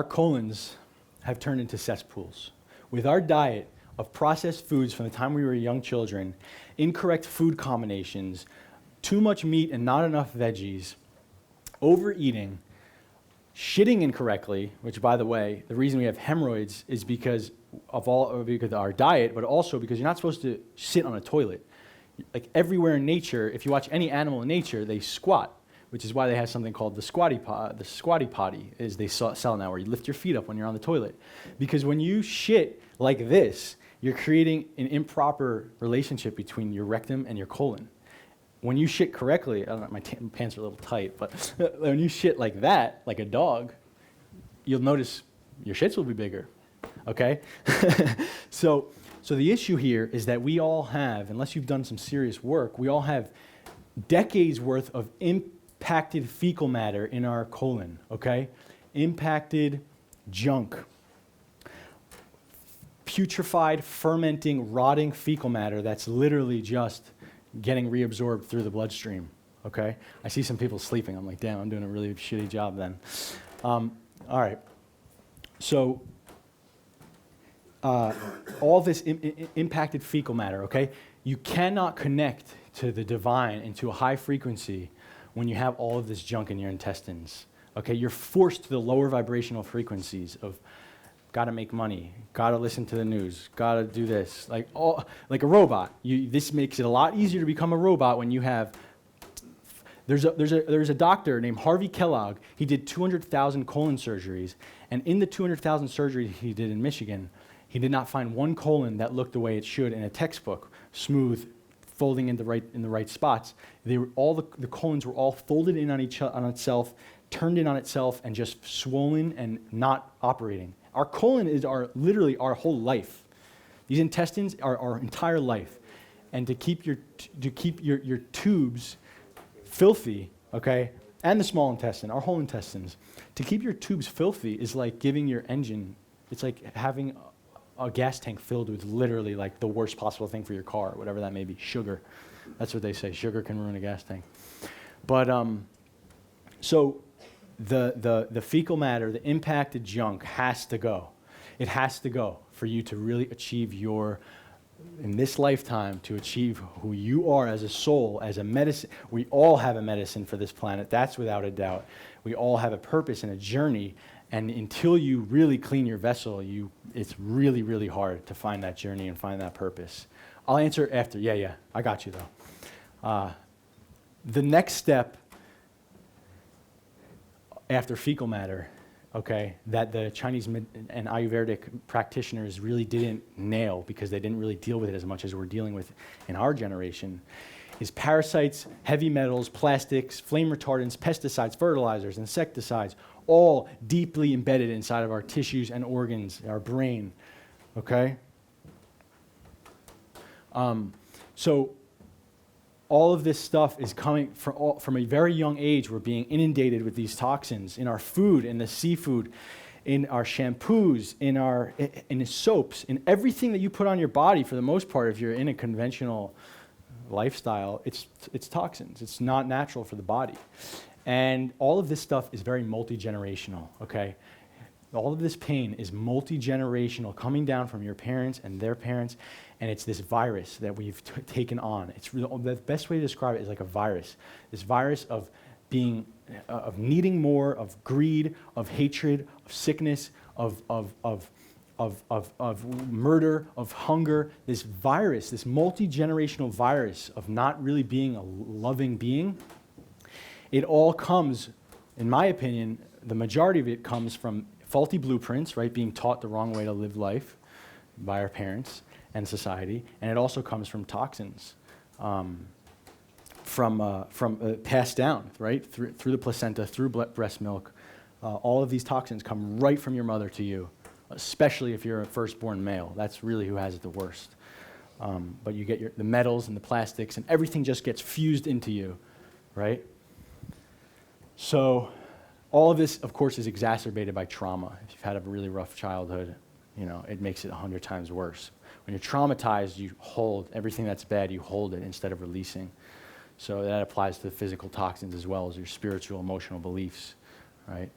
colons have turned into cesspools. With our diet of processed foods from the time we were young children, incorrect food combinations, too much meat and not enough veggies, overeating, shitting incorrectly, which, by the way, the reason we have hemorrhoids is because of our diet, but also because you're not supposed to sit on a toilet. like everywhere in nature, if you watch any animal in nature, they squat, which is why they have something called the squatty potty, is they sell now, where you lift your feet up when you're on the toilet. Because when you shit like this, you're creating an improper relationship between your rectum and your colon. When you shit correctly, I don't know, my pants are a little tight, but when you shit like that, like a dog, you'll notice your shits will be bigger, okay? So the issue here is that we all have, unless you've done some serious work, we all have decades worth of impacted fecal matter in our colon, okay? Impacted junk. Putrefied, fermenting, rotting fecal matter that's literally just getting reabsorbed through the bloodstream, okay? I see some people sleeping. I'm like, damn, I'm doing a really shitty job then. All right. So all this impacted fecal matter, okay? You cannot connect to the divine and to a high frequency when you have all of this junk in your intestines, okay? You're forced to the lower vibrational frequencies of gotta make money, gotta listen to the news, gotta do this, like a robot. This makes it a lot easier to become a robot when you have. There's a doctor named Harvey Kellogg. He did 200,000 colon surgeries, and in the 200,000 surgeries he did in Michigan, he did not find one colon that looked the way it should in a textbook, smooth, folding in the right spots. All the colons were all folded in on itself, turned in on itself, and just swollen and not operating. Our colon is literally our whole life. These intestines are our entire life. And to keep your tubes filthy, okay, and the small intestine, our whole intestines, to keep your tubes filthy is like giving your engine, it's like having a gas tank filled with literally like the worst possible thing for your car, whatever that may be, sugar. That's what they say, sugar can ruin a gas tank. But so the fecal matter, the impacted junk has to go. It has to go for you to really achieve in this lifetime, to achieve who you are as a soul, as a medicine. We all have a medicine for this planet, that's without a doubt. We all have a purpose and a journey, and until you really clean your vessel, it's really, really hard to find that journey and find that purpose. I'll answer after. Yeah, I got you though. The next step after fecal matter, okay, that the Chinese and Ayurvedic practitioners really didn't nail because they didn't really deal with it as much as we're dealing with in our generation, is parasites, heavy metals, plastics, flame retardants, pesticides, fertilizers, insecticides, all deeply embedded inside of our tissues and organs, our brain, okay? So all of this stuff is coming from a very young age. We're being inundated with these toxins in our food, in the seafood, in our shampoos, in the soaps, in everything that you put on your body. For the most part, if you're in a conventional lifestyle, it's toxins. It's not natural for the body. And all of this stuff is very multi-generational, okay? All of this pain is multi-generational, coming down from your parents and their parents, and it's this virus that we've taken on. It's the best way to describe it is like a virus. This virus of needing more, of greed, of hatred, of sickness, of murder, of hunger. This virus, this multi-generational virus of not really being a loving being. It all comes, in my opinion, the majority of it comes from faulty blueprints, right? Being taught the wrong way to live life by our parents and society, and it also comes from toxins, from passed down, right? Through the placenta, through breast milk. All of these toxins come right from your mother to you, especially if you're a firstborn male. That's really who has it the worst. But you get the metals and the plastics, and everything just gets fused into you, right? So all of this, of course, is exacerbated by trauma. If you've had a really rough childhood, it makes it 100 times worse. When you're traumatized, you hold everything that's bad, you hold it instead of releasing. So that applies to the physical toxins as well as your spiritual, emotional beliefs, right?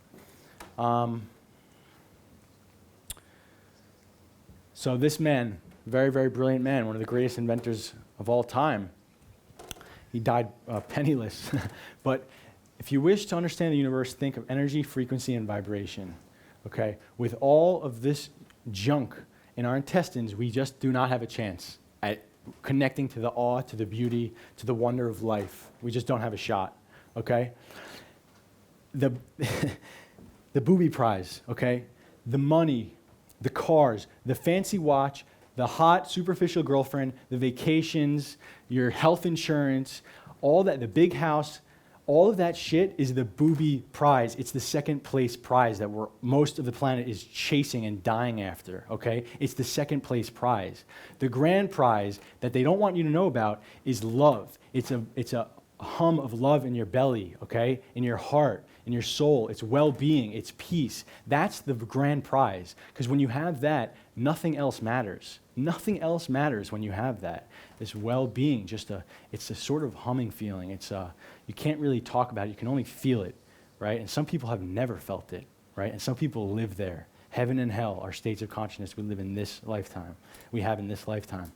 So this man, very, very brilliant man, one of the greatest inventors of all time, he died penniless. But if you wish to understand the universe, think of energy, frequency, and vibration, okay? With all of this junk in our intestines, we just do not have a chance at connecting to the awe, to the beauty, to the wonder of life. We just don't have a shot, okay? The, the booby prize, okay? The money, the cars, the fancy watch, the hot superficial girlfriend, the vacations, your health insurance, all that, the big house, all of that shit is the booby prize. It's the second place prize that most of the planet is chasing and dying after, okay? It's the second place prize. The grand prize that they don't want you to know about is love. It's a hum of love in your belly, okay? In your heart, in your soul. It's well-being, it's peace. That's the grand prize. Because when you have that, nothing else matters. Nothing else matters when you have that. This well-being, it's a sort of humming feeling. You can't really talk about it, you can only feel it, right? And some people have never felt it, right? And some people live there. Heaven and hell are states of consciousness we live in this lifetime. We have in this lifetime,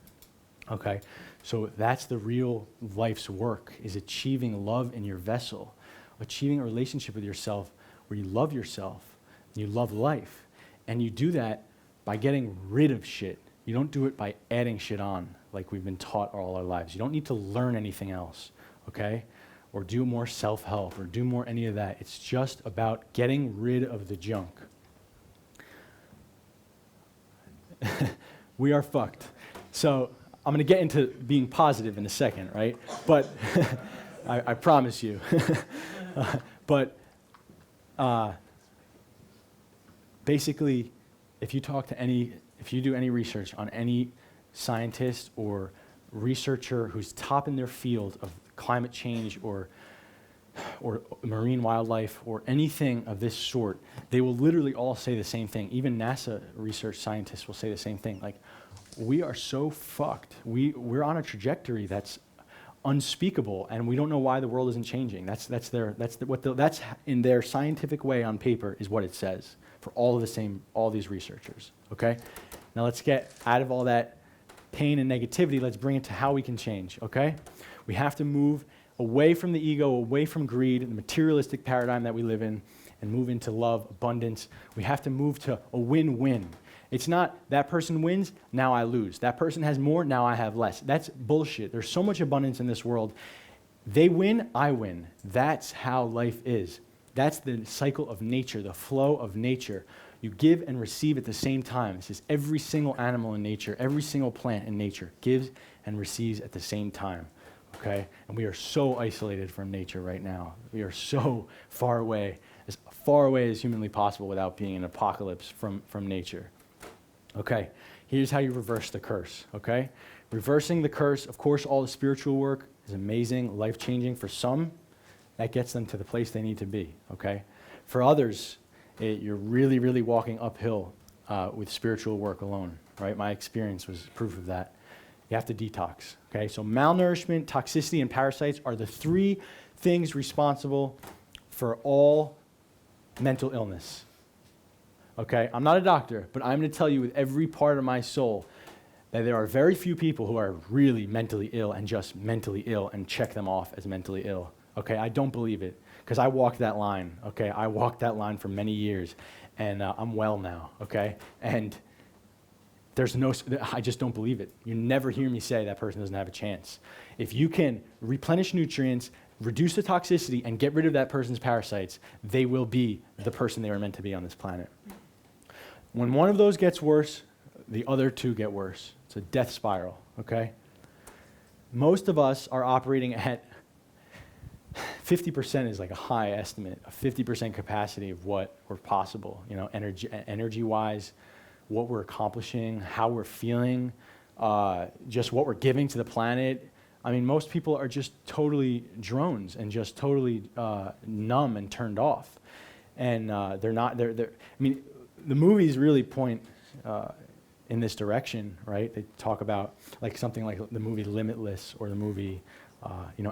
okay? So that's the real life's work, is achieving love in your vessel, achieving a relationship with yourself where you love yourself, and you love life. And you do that by getting rid of shit. You don't do it by adding shit on like we've been taught all our lives. You don't need to learn anything else, okay? Or do more self-help, or do more any of that. It's just about getting rid of the junk. We are fucked. So I'm going to get into being positive in a second, right? But I promise you. Basically, if you do any research on any scientist or researcher who's top in their field of climate change or marine wildlife or anything of this sort, they will literally all say the same thing. Even NASA research scientists will say the same thing. Like, we are so fucked. We're on a trajectory that's unspeakable, and we don't know why the world isn't changing. That's in their scientific way on paper is what it says for all these researchers. Okay, now let's get out of all that pain and negativity. Let's bring it to how we can change. Okay, we have to move away from the ego, away from greed, the materialistic paradigm that we live in, and move into love, abundance. We have to move to a win-win. It's not that person wins, now I lose. That person has more, now I have less. That's bullshit. There's so much abundance in this world. They win, I win. That's how life is. That's the cycle of nature, the flow of nature. You give and receive at the same time. This is every single animal in nature, every single plant in nature gives and receives at the same time. Okay? And we are so isolated from nature right now. We are so far away as humanly possible without being an apocalypse from nature. Okay, here's how you reverse the curse, okay? Reversing the curse, of course, all the spiritual work is amazing, life-changing. For some, that gets them to the place they need to be, okay? For others, you're really, really walking uphill with spiritual work alone, right? My experience was proof of that. You have to detox, okay? So malnourishment, toxicity, and parasites are the three things responsible for all mental illness. Okay, I'm not a doctor, but I'm going to tell you with every part of my soul that there are very few people who are really mentally ill and just mentally ill and check them off as mentally ill. Okay, I don't believe it because I walked that line. Okay, I walked that line for many years, and I'm well now. Okay, and I just don't believe it. You never hear me say that person doesn't have a chance. If you can replenish nutrients, reduce the toxicity, and get rid of that person's parasites, they will be the person they were meant to be on this planet. When one of those gets worse, the other two get worse. It's a death spiral, okay? Most of us are operating at 50% is like a high estimate, a 50% capacity of what we're possible, you know, energy-wise, what we're accomplishing, how we're feeling, just what we're giving to the planet. I mean, most people are just totally drones and just totally numb and turned off. And I mean, the movies really point in this direction, right? They talk about like something like the movie Limitless or the movie,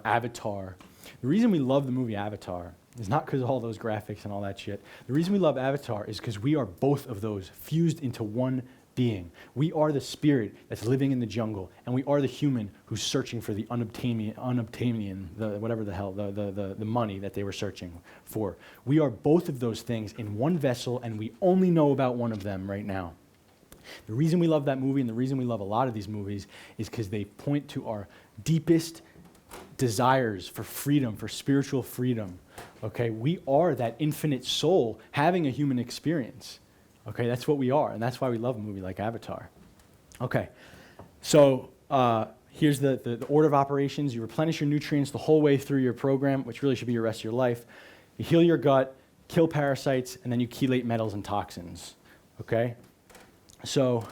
Avatar. The reason we love the movie Avatar is not because of all those graphics and all that shit. The reason we love Avatar is because we are both of those fused into one being. We are the spirit that's living in the jungle, and we are the human who's searching for the unobtainium, the money that they were searching for. We are both of those things in one vessel, and we only know about one of them right now. The reason we love that movie and the reason we love a lot of these movies is because they point to our deepest desires for freedom, for spiritual freedom. Okay, we are that infinite soul having a human experience. Okay, that's what we are, and that's why we love a movie like Avatar. Okay, so here's the order of operations. You replenish your nutrients the whole way through your program, which really should be your rest of your life. You heal your gut, kill parasites, and then you chelate metals and toxins. Okay, so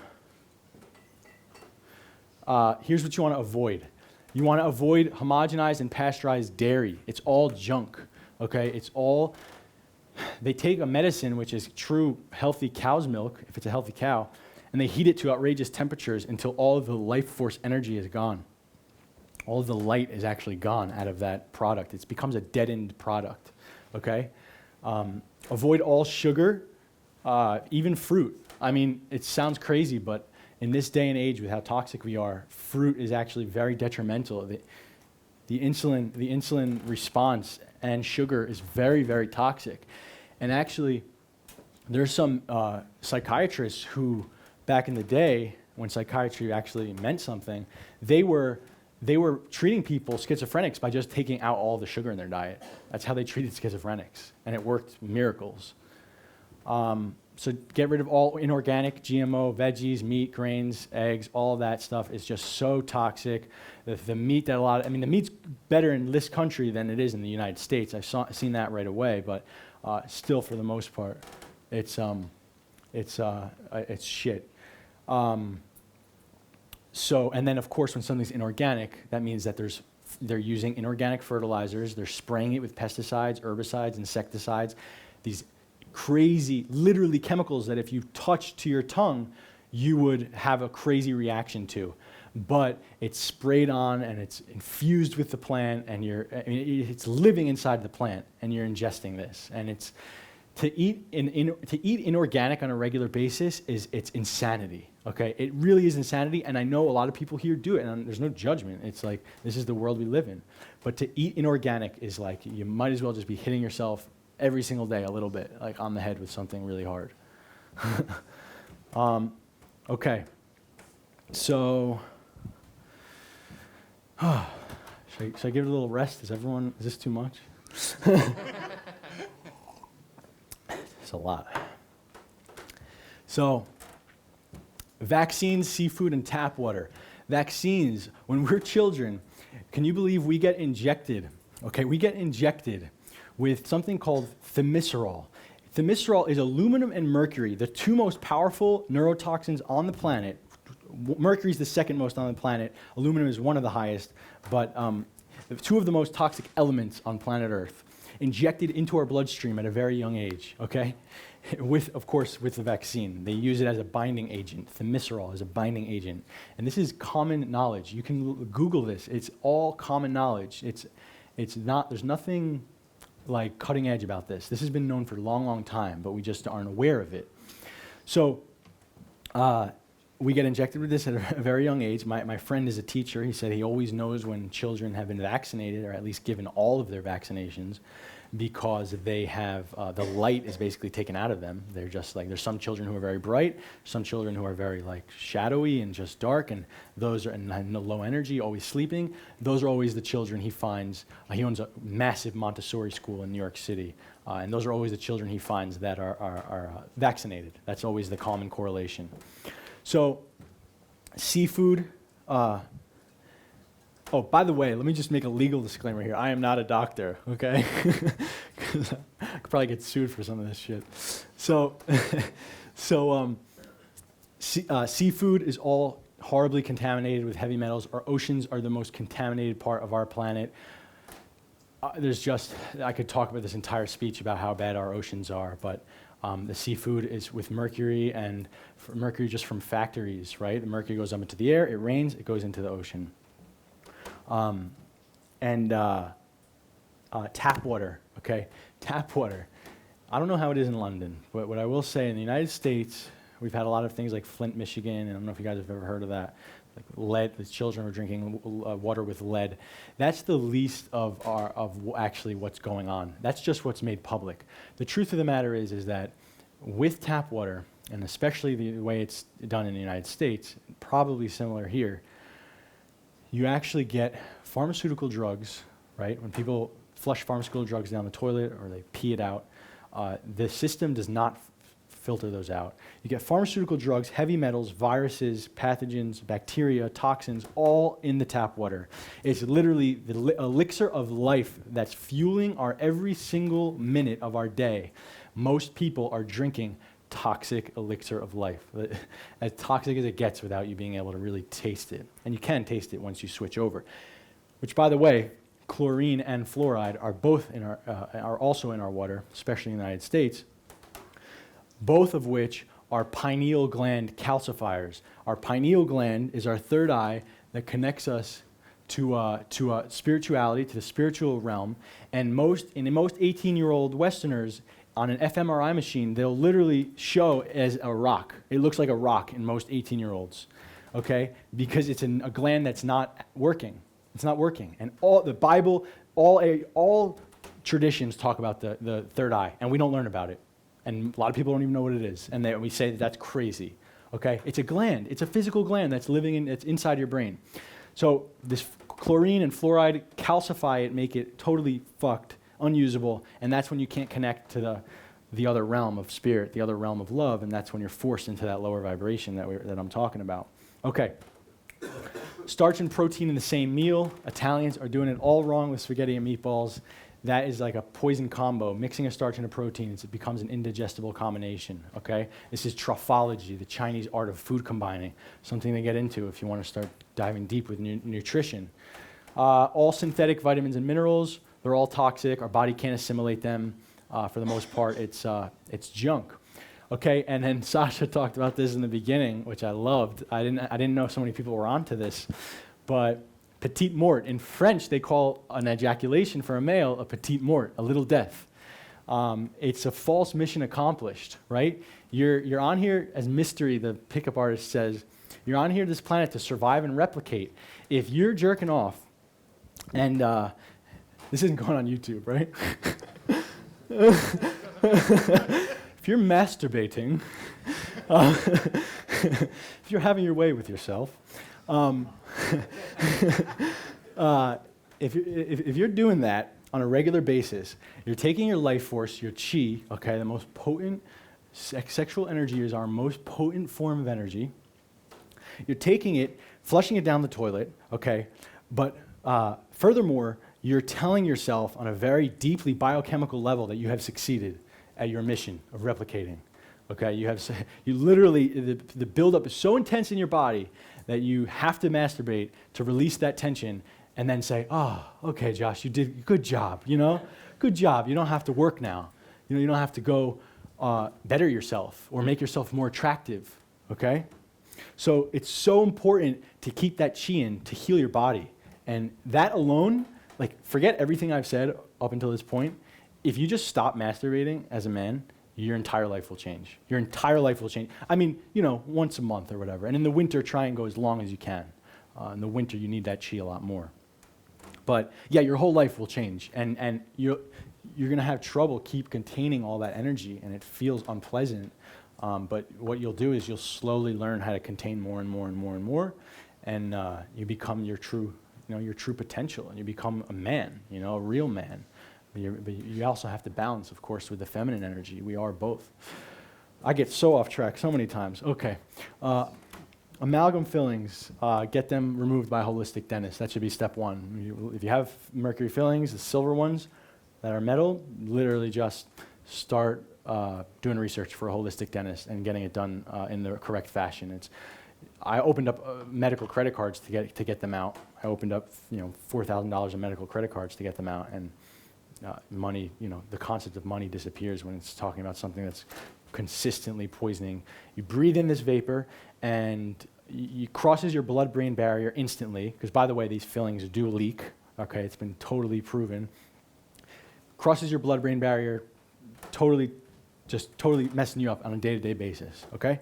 here's what you want to avoid. You want to avoid homogenized and pasteurized dairy. It's all junk. Okay, it's all. They take a medicine, which is true healthy cow's milk, if it's a healthy cow, and they heat it to outrageous temperatures until all of the life force energy is gone. All of the light is actually gone out of that product. It becomes a deadened product, okay? Avoid all sugar, even fruit. I mean, it sounds crazy, but in this day and age with how toxic we are, fruit is actually very detrimental. The insulin response and sugar is very, very toxic. And actually, there's some psychiatrists who, back in the day, when psychiatry actually meant something, they were treating people, schizophrenics, by just taking out all the sugar in their diet. That's how they treated schizophrenics, and it worked miracles. So get rid of all inorganic, GMO, veggies, meat, grains, eggs, all of that stuff is just so toxic. The meat that the meat's better in this country than it is in the United States. I've seen that right away, but still, for the most part, it's shit. So, and then of course, when something's inorganic, that means that they're using inorganic fertilizers, they're spraying it with pesticides, herbicides, insecticides, these crazy, literally chemicals that if you touch to your tongue, you would have a crazy reaction to. But it's sprayed on and it's infused with the plant, and it's living inside the plant, and you're ingesting this. And it's to eat inorganic on a regular basis it's insanity. Okay, it really is insanity, and I know a lot of people here do it, and there's no judgment. It's like this is the world we live in. But to eat inorganic is like you might as well just be hitting yourself every single day a little bit, like on the head with something really hard. Okay, so should I give it a little rest? Is this too much? It's a lot. So, vaccines, seafood, and tap water. Vaccines, when we're children, can you believe we get injected? Okay, we get injected with something called thimerosal. Thimerosal is aluminum and mercury, the two most powerful neurotoxins on the planet. Mercury is the second most on the planet. Aluminum is one of the highest, but two of the most toxic elements on planet Earth, injected into our bloodstream at a very young age, okay? Of course, with the vaccine. They use it as a binding agent. Thimerosal is a binding agent. And this is common knowledge. You can Google this. It's all common knowledge. There's nothing like cutting edge about this. This has been known for a long, long time, but we just aren't aware of it. So we get injected with this at a very young age. My friend is a teacher. He said he always knows when children have been vaccinated, or at least given all of their vaccinations, because they have, the light is basically taken out of them. They're just like, there's some children who are very bright, some children who are very like shadowy and just dark, and those are and low energy, always sleeping. Those are always the children he finds. He owns a massive Montessori school in New York City, and those are always the children he finds that are vaccinated. That's always the common correlation. So, seafood, oh, by the way, let me just make a legal disclaimer here. I am not a doctor, okay? Because I could probably get sued for some of this shit. So, seafood is all horribly contaminated with heavy metals. Our oceans are the most contaminated part of our planet. I could talk about this entire speech about how bad our oceans are, but the seafood is with mercury, and mercury just from factories, right? The mercury goes up into the air, it rains, it goes into the ocean. Tap water, okay? Tap water. I don't know how it is in London, but what I will say, in the United States, we've had a lot of things like Flint, Michigan, and I don't know if you guys have ever heard of that. Like lead, the children are drinking water with lead. That's the least of actually what's going on. That's just what's made public. The truth of the matter is that with tap water, and especially the way it's done in the United States, probably similar here, you actually get pharmaceutical drugs, right? When people flush pharmaceutical drugs down the toilet or they pee it out, the system does not filter those out. You get pharmaceutical drugs, heavy metals, viruses, pathogens, bacteria, toxins, all in the tap water. It's literally the elixir of life that's fueling our every single minute of our day. Most people are drinking toxic elixir of life, as toxic as it gets without you being able to really taste it. And you can taste it once you switch over, which, by the way, chlorine and fluoride are both in are also in our water, especially in the United States, both of which are pineal gland calcifiers. Our pineal gland is our third eye that connects us to spirituality, to the spiritual realm. And most 18-year-old Westerners, on an fMRI machine, they'll literally show as a rock. It looks like a rock in most 18-year-olds, okay? Because it's a gland that's not working. It's not working. And all the Bible, all traditions talk about the third eye, and we don't learn about it. And a lot of people don't even know what it is. And we say that's crazy, okay? It's a gland. It's a physical gland that's it's inside your brain. So this chlorine and fluoride calcify it, make it totally fucked, unusable, and that's when you can't connect to the other realm of spirit, the other realm of love, and that's when you're forced into that lower vibration that I'm talking about. Okay. Starch and protein in the same meal. Italians are doing it all wrong with spaghetti and meatballs. That is like a poison combo. Mixing a starch and a protein, it becomes an indigestible combination, okay? This is trophology, the Chinese art of food combining, something to get into if you want to start diving deep with nutrition. All synthetic vitamins and minerals, they're all toxic. Our body can't assimilate them. For the most part, it's junk. Okay, and then Sasha talked about this in the beginning, which I loved. I didn't know so many people were onto this, but petite mort. In French, they call an ejaculation for a male a petite mort, a little death. It's a false mission accomplished, right? You're on here as Mystery, the pickup artist says, you're on here this planet to survive and replicate. If you're jerking off, and this isn't going on YouTube, right? If you're masturbating, if you're having your way with yourself, if you're doing that on a regular basis, you're taking your life force, your chi, okay, the most potent, sexual energy is our most potent form of energy. You're taking it, flushing it down the toilet, okay, but furthermore, you're telling yourself on a very deeply biochemical level that you have succeeded at your mission of replicating. Okay, you literally, the buildup is so intense in your body that you have to masturbate to release that tension and then say, oh, okay, Josh, you did good job, good job. You don't have to work now. You don't have to go better yourself or make yourself more attractive, okay? So it's so important to keep that chi in, to heal your body. And that alone, like, forget everything I've said up until this point. If you just stop masturbating as a man, your entire life will change. Your entire life will change. I mean, once a month or whatever. And in the winter, try and go as long as you can. In the winter, you need that chi a lot more. But yeah, your whole life will change. And you're going to have trouble keep containing all that energy, and it feels unpleasant. But what you'll do is you'll slowly learn how to contain more and more and more and more. And you become your true potential, and you become a man, a real man. But you also have to balance, of course, with the feminine energy. We are both. I get so off track so many times. Okay. Amalgam fillings, get them removed by a holistic dentist. That should be step one. If you have mercury fillings, the silver ones that are metal, literally just start doing research for a holistic dentist and getting it done in the correct fashion. I opened up medical credit cards to get them out. I opened up $4,000 in medical credit cards to get them out, and money, the concept of money disappears when it's talking about something that's consistently poisoning. You breathe in this vapor, and it crosses your blood-brain barrier instantly, because, by the way, these fillings do leak. Okay, it's been totally proven. Crosses your blood-brain barrier, totally messing you up on a day-to-day basis, okay?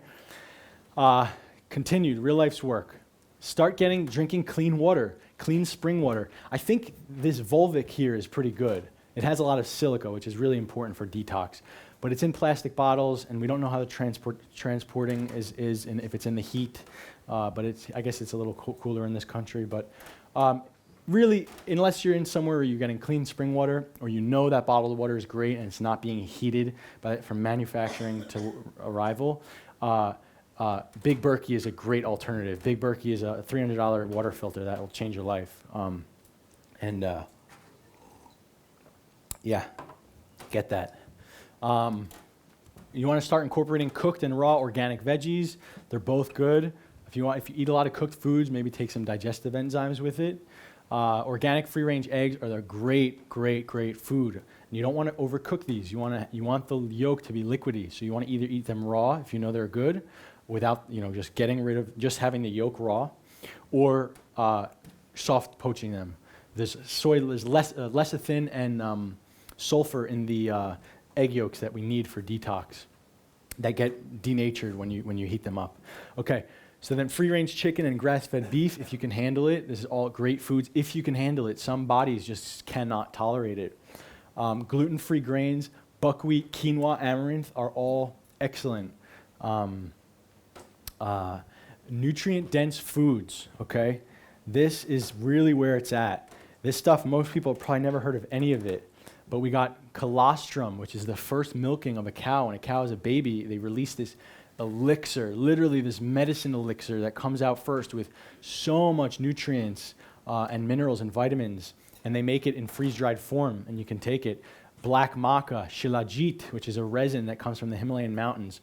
Continued, real life's work. Start drinking clean water, clean spring water. I think this Volvic here is pretty good. It has a lot of silica, which is really important for detox. But it's in plastic bottles, and we don't know how the transporting is and if it's in the heat. But I guess it's a little cooler in this country. But really, unless you're in somewhere where you're getting clean spring water, or you know that bottled water is great and it's not being heated from manufacturing to arrival, Big Berkey is a great alternative. Big Berkey is a $300 water filter that will change your life. Yeah, get that. You want to start incorporating cooked and raw organic veggies. They're both good. If you eat a lot of cooked foods, maybe take some digestive enzymes with it. Organic free-range eggs are a great, great, great food. And you don't want to overcook these. You want the yolk to be liquidy. So you want to either eat them raw if you know they're good, without just having the yolk raw, or soft poaching them. There's less lecithin and sulfur in the egg yolks that we need for detox that get denatured when you heat them up. Okay, so then free-range chicken and grass-fed beef, if you can handle it. This is all great foods if you can handle it. Some bodies just cannot tolerate it. Gluten-free grains, buckwheat, quinoa, amaranth are all excellent. Nutrient-dense foods, okay? This is really where it's at. This stuff, most people have probably never heard of any of it. But we got colostrum, which is the first milking of a cow. When a cow is a baby, they release this elixir, literally this medicine elixir that comes out first with so much nutrients and minerals and vitamins. And they make it in freeze-dried form, and you can take it. Black maca, shilajit, which is a resin that comes from the Himalayan mountains.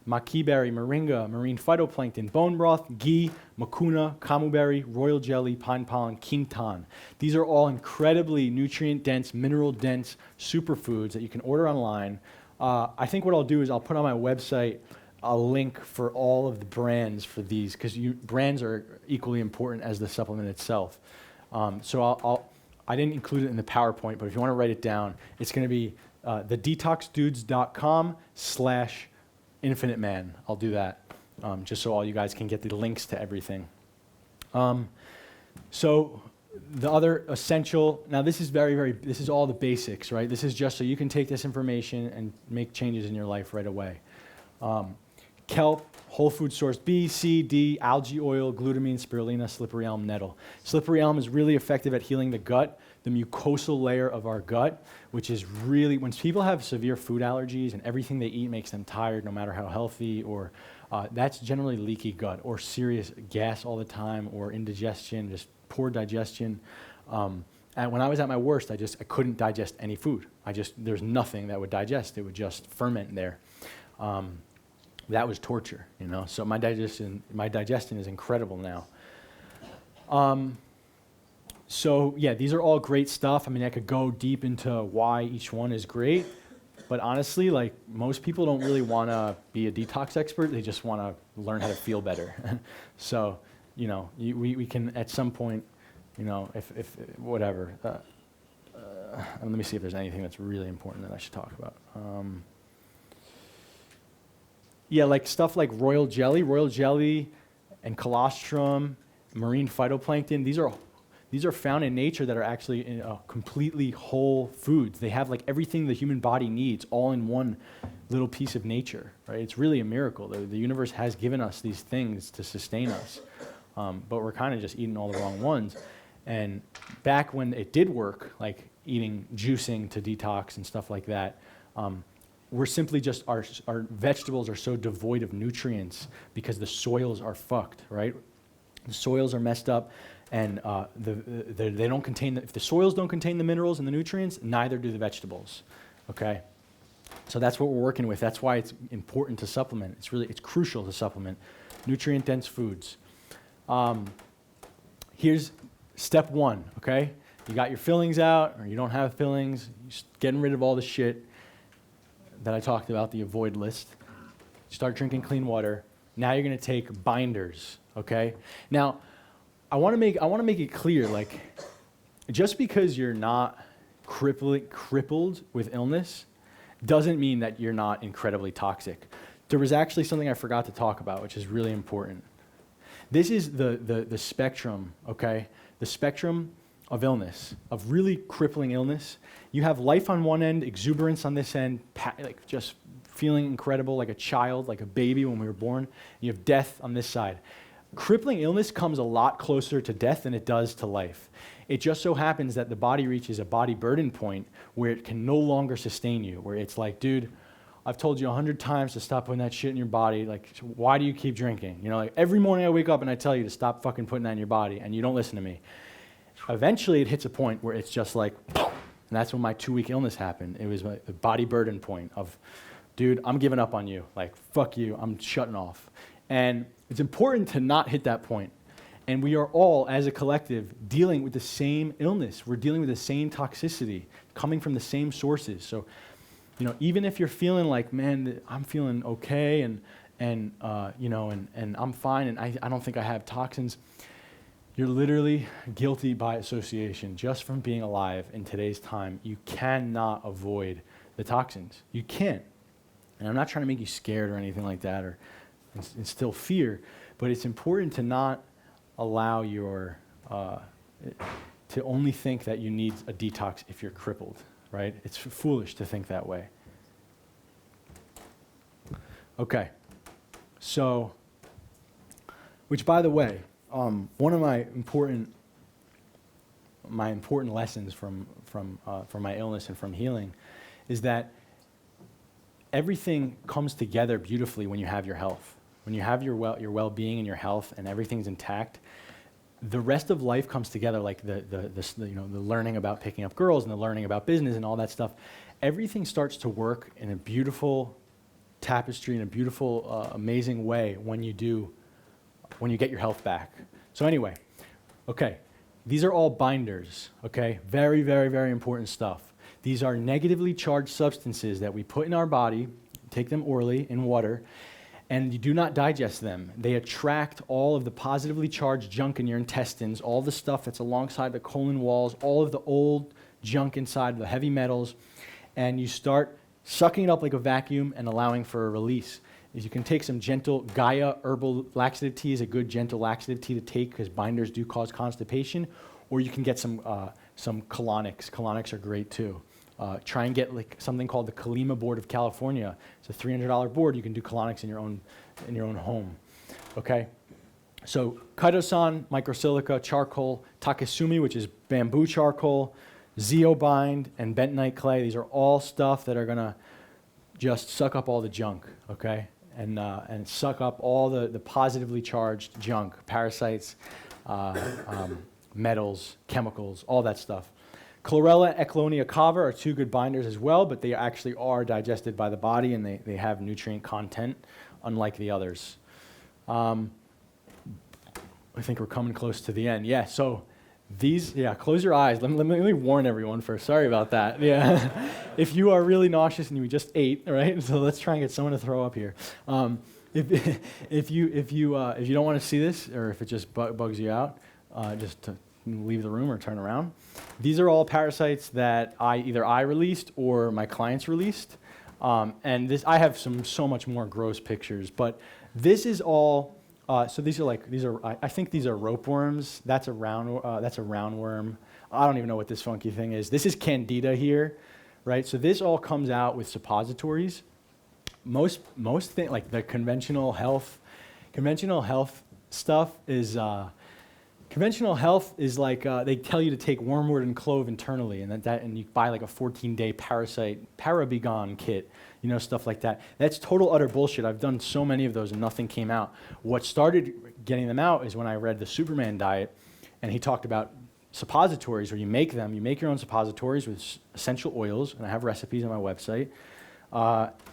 Maki berry, moringa, marine phytoplankton, bone broth, ghee, mucuna, camu berry, royal jelly, pine pollen, quinton. These are all incredibly nutrient-dense, mineral-dense superfoods that you can order online. I think what I'll do is I'll put on my website a link for all of the brands for these, because brands are equally important as the supplement itself. So I didn't include it in the PowerPoint, but if you want to write it down, it's going to be thedetoxdudes.com/Infinite Man. I'll do that, just so all you guys can get the links to everything. So the other essential, now this is this is all the basics, right? This is just so you can take this information and make changes in your life right away. Kelp, whole food source B, C, D, algae oil, glutamine, spirulina, slippery elm, nettle. Slippery elm is really effective at healing the gut, the mucosal layer of our gut, which is really, when people have severe food allergies and everything they eat makes them tired no matter how healthy, or that's generally leaky gut or serious gas all the time, or indigestion, just poor digestion. And when I was at my worst, I couldn't digest any food. There's nothing that would digest. It would just ferment there. That was torture, you know. So my digestion is incredible now. So yeah, these are all great stuff. I mean, I could go deep into why each one is great, but honestly, like, most people don't really want to be a detox expert. They just want to learn how to feel better. So, you know, we can at some point, you know, if whatever. Let me see if there's anything that's really important that I should talk about. Yeah, like stuff like royal jelly and colostrum, marine phytoplankton. These are found in nature that are actually in completely whole foods. They have like everything the human body needs all in one little piece of nature, right? It's really a miracle. The universe has given us these things to sustain us, but we're kind of just eating all the wrong ones. And back when it did work, like eating juicing to detox and stuff like that, we're simply just, our vegetables are so devoid of nutrients because the soils are fucked, right? The soils are messed up, and they don't contain, if the soils don't contain the minerals and the nutrients, neither do the vegetables, okay? So that's what we're working with. That's why it's important to supplement. It's crucial to supplement nutrient-dense foods. Here's step one, okay? You got your fillings out, or you don't have fillings, you're just getting rid of all the shit that I talked about, the avoid list. Start drinking clean water. Now you're gonna take binders, okay? Now, I wanna make it clear, like, just because you're not crippled with illness doesn't mean that you're not incredibly toxic. There was actually something I forgot to talk about, which is really important. This is the spectrum, okay? The spectrum of illness, of really crippling illness. You have life on one end, exuberance on this end, like just feeling incredible like a child, like a baby when we were born. You have death on this side. Crippling illness comes a lot closer to death than it does to life. It just so happens that the body reaches a body burden point where it can no longer sustain you, where it's like, dude, I've told you 100 times to stop putting that shit in your body. Like, why do you keep drinking? You know, like every morning I wake up and I tell you to stop fucking putting that in your body, and you don't listen to me. Eventually, it hits a point where it's just like, and that's when my 2-week illness happened. It was a body burden point of, dude, I'm giving up on you. Like, fuck you, I'm shutting off. And it's important to not hit that point. And we are all, as a collective, dealing with the same illness. We're dealing with the same toxicity, coming from the same sources. So, you know, even if you're feeling like, man, I'm feeling okay, and I'm fine, and I don't think I have toxins, you're literally guilty by association just from being alive in today's time. You cannot avoid the toxins. You can't. And I'm not trying to make you scared or anything like that or instill fear, but it's important to not allow your, to only think that you need a detox if you're crippled, right? It's foolish to think that way. Okay, so, which by the way, one of my important lessons from my illness and from healing is that everything comes together beautifully when you have your health. When you have your well-being and your health and everything's intact, the rest of life comes together, like the learning about picking up girls and the learning about business and all that stuff. Everything starts to work in a beautiful tapestry, in a beautiful, amazing way when you get your health back. So anyway, okay, these are all binders, okay? Very, very, very important stuff. These are negatively charged substances that we put in our body, take them orally in water, and you do not digest them. They attract all of the positively charged junk in your intestines, all the stuff that's alongside the colon walls, all of the old junk inside, the heavy metals, and you start sucking it up like a vacuum and allowing for a release. Is you can take some gentle Gaia herbal laxative tea is a good gentle laxative tea to take because binders do cause constipation, or you can get some colonics. Colonics are great too. Try and get like something called the Kalima Board of California. It's a $300 board. You can do colonics in your own home. Okay, so Kaido-san, microsilica, charcoal, Takesumi, which is bamboo charcoal, zeobind, and bentonite clay. These are all stuff that are gonna just suck up all the junk. Okay, and suck up all the positively charged junk, parasites, metals, chemicals, all that stuff. Chlorella, Eclonia cava are two good binders as well, but they actually are digested by the body and they have nutrient content, unlike the others. I think we're coming close to the end. Yeah, so these, close your eyes. Let me warn everyone first. Sorry about that. Yeah, if you are really nauseous and you just ate, right? So let's try and get someone to throw up here. If you don't want to see this, or if it just bugs you out, just to leave the room or turn around. These are all parasites that either I released or my clients released. And this, I have so much more gross pictures, but this is all, so I think these are ropeworms. That's a roundworm. I don't even know what this funky thing is. This is candida here, right? So this all comes out with suppositories. Most things, like the conventional health stuff is, conventional health is like they tell you to take wormwood and clove internally, and you buy like a 14-day parasite Parabigon kit, stuff like that. That's total utter bullshit. I've done so many of those and nothing came out. What started getting them out is when I read the Superman diet, and he talked about suppositories where you make your own suppositories with essential oils, and I have recipes on my website.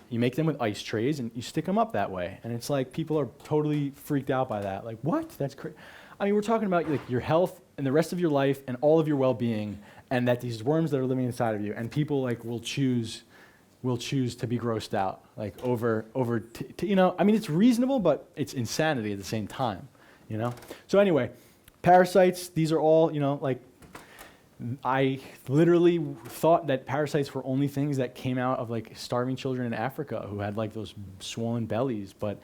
You make them with ice trays and you stick them up that way, and it's like people are totally freaked out by that. Like, what? That's crazy. I mean, we're talking about like your health and the rest of your life and all of your well-being, and that these worms that are living inside of you, and people like will choose to be grossed out, like over I mean, it's reasonable, but it's insanity at the same time, So anyway, parasites. These are all like. I literally thought that parasites were only things that came out of like starving children in Africa who had like those swollen bellies, but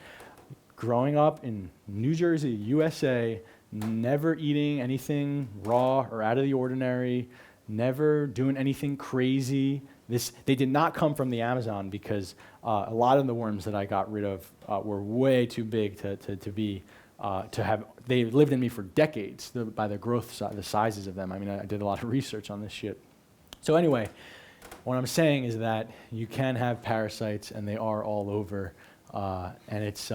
growing up in New Jersey, USA, never eating anything raw or out of the ordinary, never doing anything crazy. They did not come from the Amazon, because a lot of the worms that I got rid of were way too big to have. They lived in me for decades by the growth, the sizes of them. I mean, I did a lot of research on this shit. So anyway, what I'm saying is that you can have parasites, and they are all over, and it's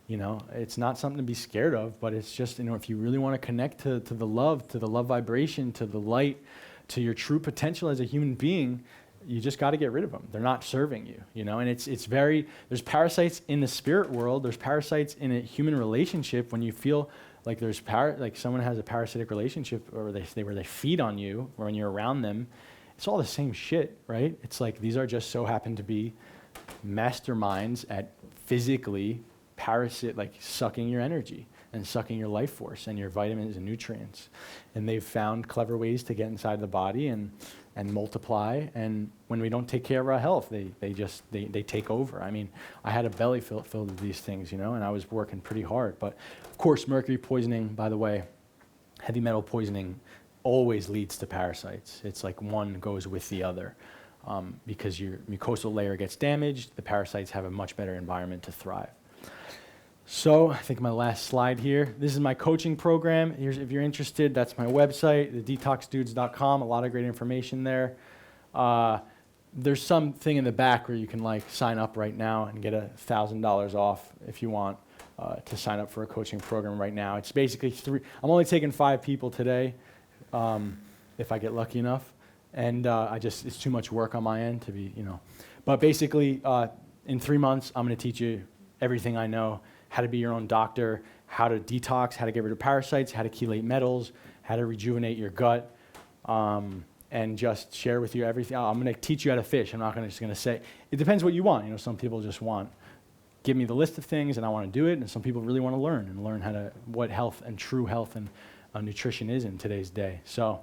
it's not something to be scared of, but it's just, if you really want to connect to the love vibration, to the light, to your true potential as a human being, you just got to get rid of them. They're not serving you, and there's parasites in the spirit world. There's parasites in a human relationship. When you feel like like someone has a parasitic relationship, or where they feed on you, or when you're around them, it's all the same shit, right? It's like these are just so happen to be masterminds at physically like sucking your energy and sucking your life force and your vitamins and nutrients. And they've found clever ways to get inside the body and multiply. And when we don't take care of our health, they take over. I mean, I had a belly filled with these things, and I was working pretty hard. But of course, mercury poisoning, by the way, heavy metal poisoning always leads to parasites. It's like one goes with the other. Because your mucosal layer gets damaged, the parasites have a much better environment to thrive. So I think my last slide here. This is my coaching program. If you're interested, that's my website, thedetoxdudes.com. A lot of great information there. There's something in the back where you can sign up right now and get $1,000 off if you want to sign up for a coaching program right now. It's basically I'm only taking 5 people today, if I get lucky enough. And it's too much work on my end to be, But basically, in 3 months, I'm going to teach you everything I know: how to be your own doctor, how to detox, how to get rid of parasites, how to chelate metals, how to rejuvenate your gut, and just share with you everything. I'm going to teach you how to fish. I'm not just going to say, it depends what you want. Some people just want, give me the list of things and I want to do it. And some people really want to learn how to, what health and true health and nutrition is in today's day. So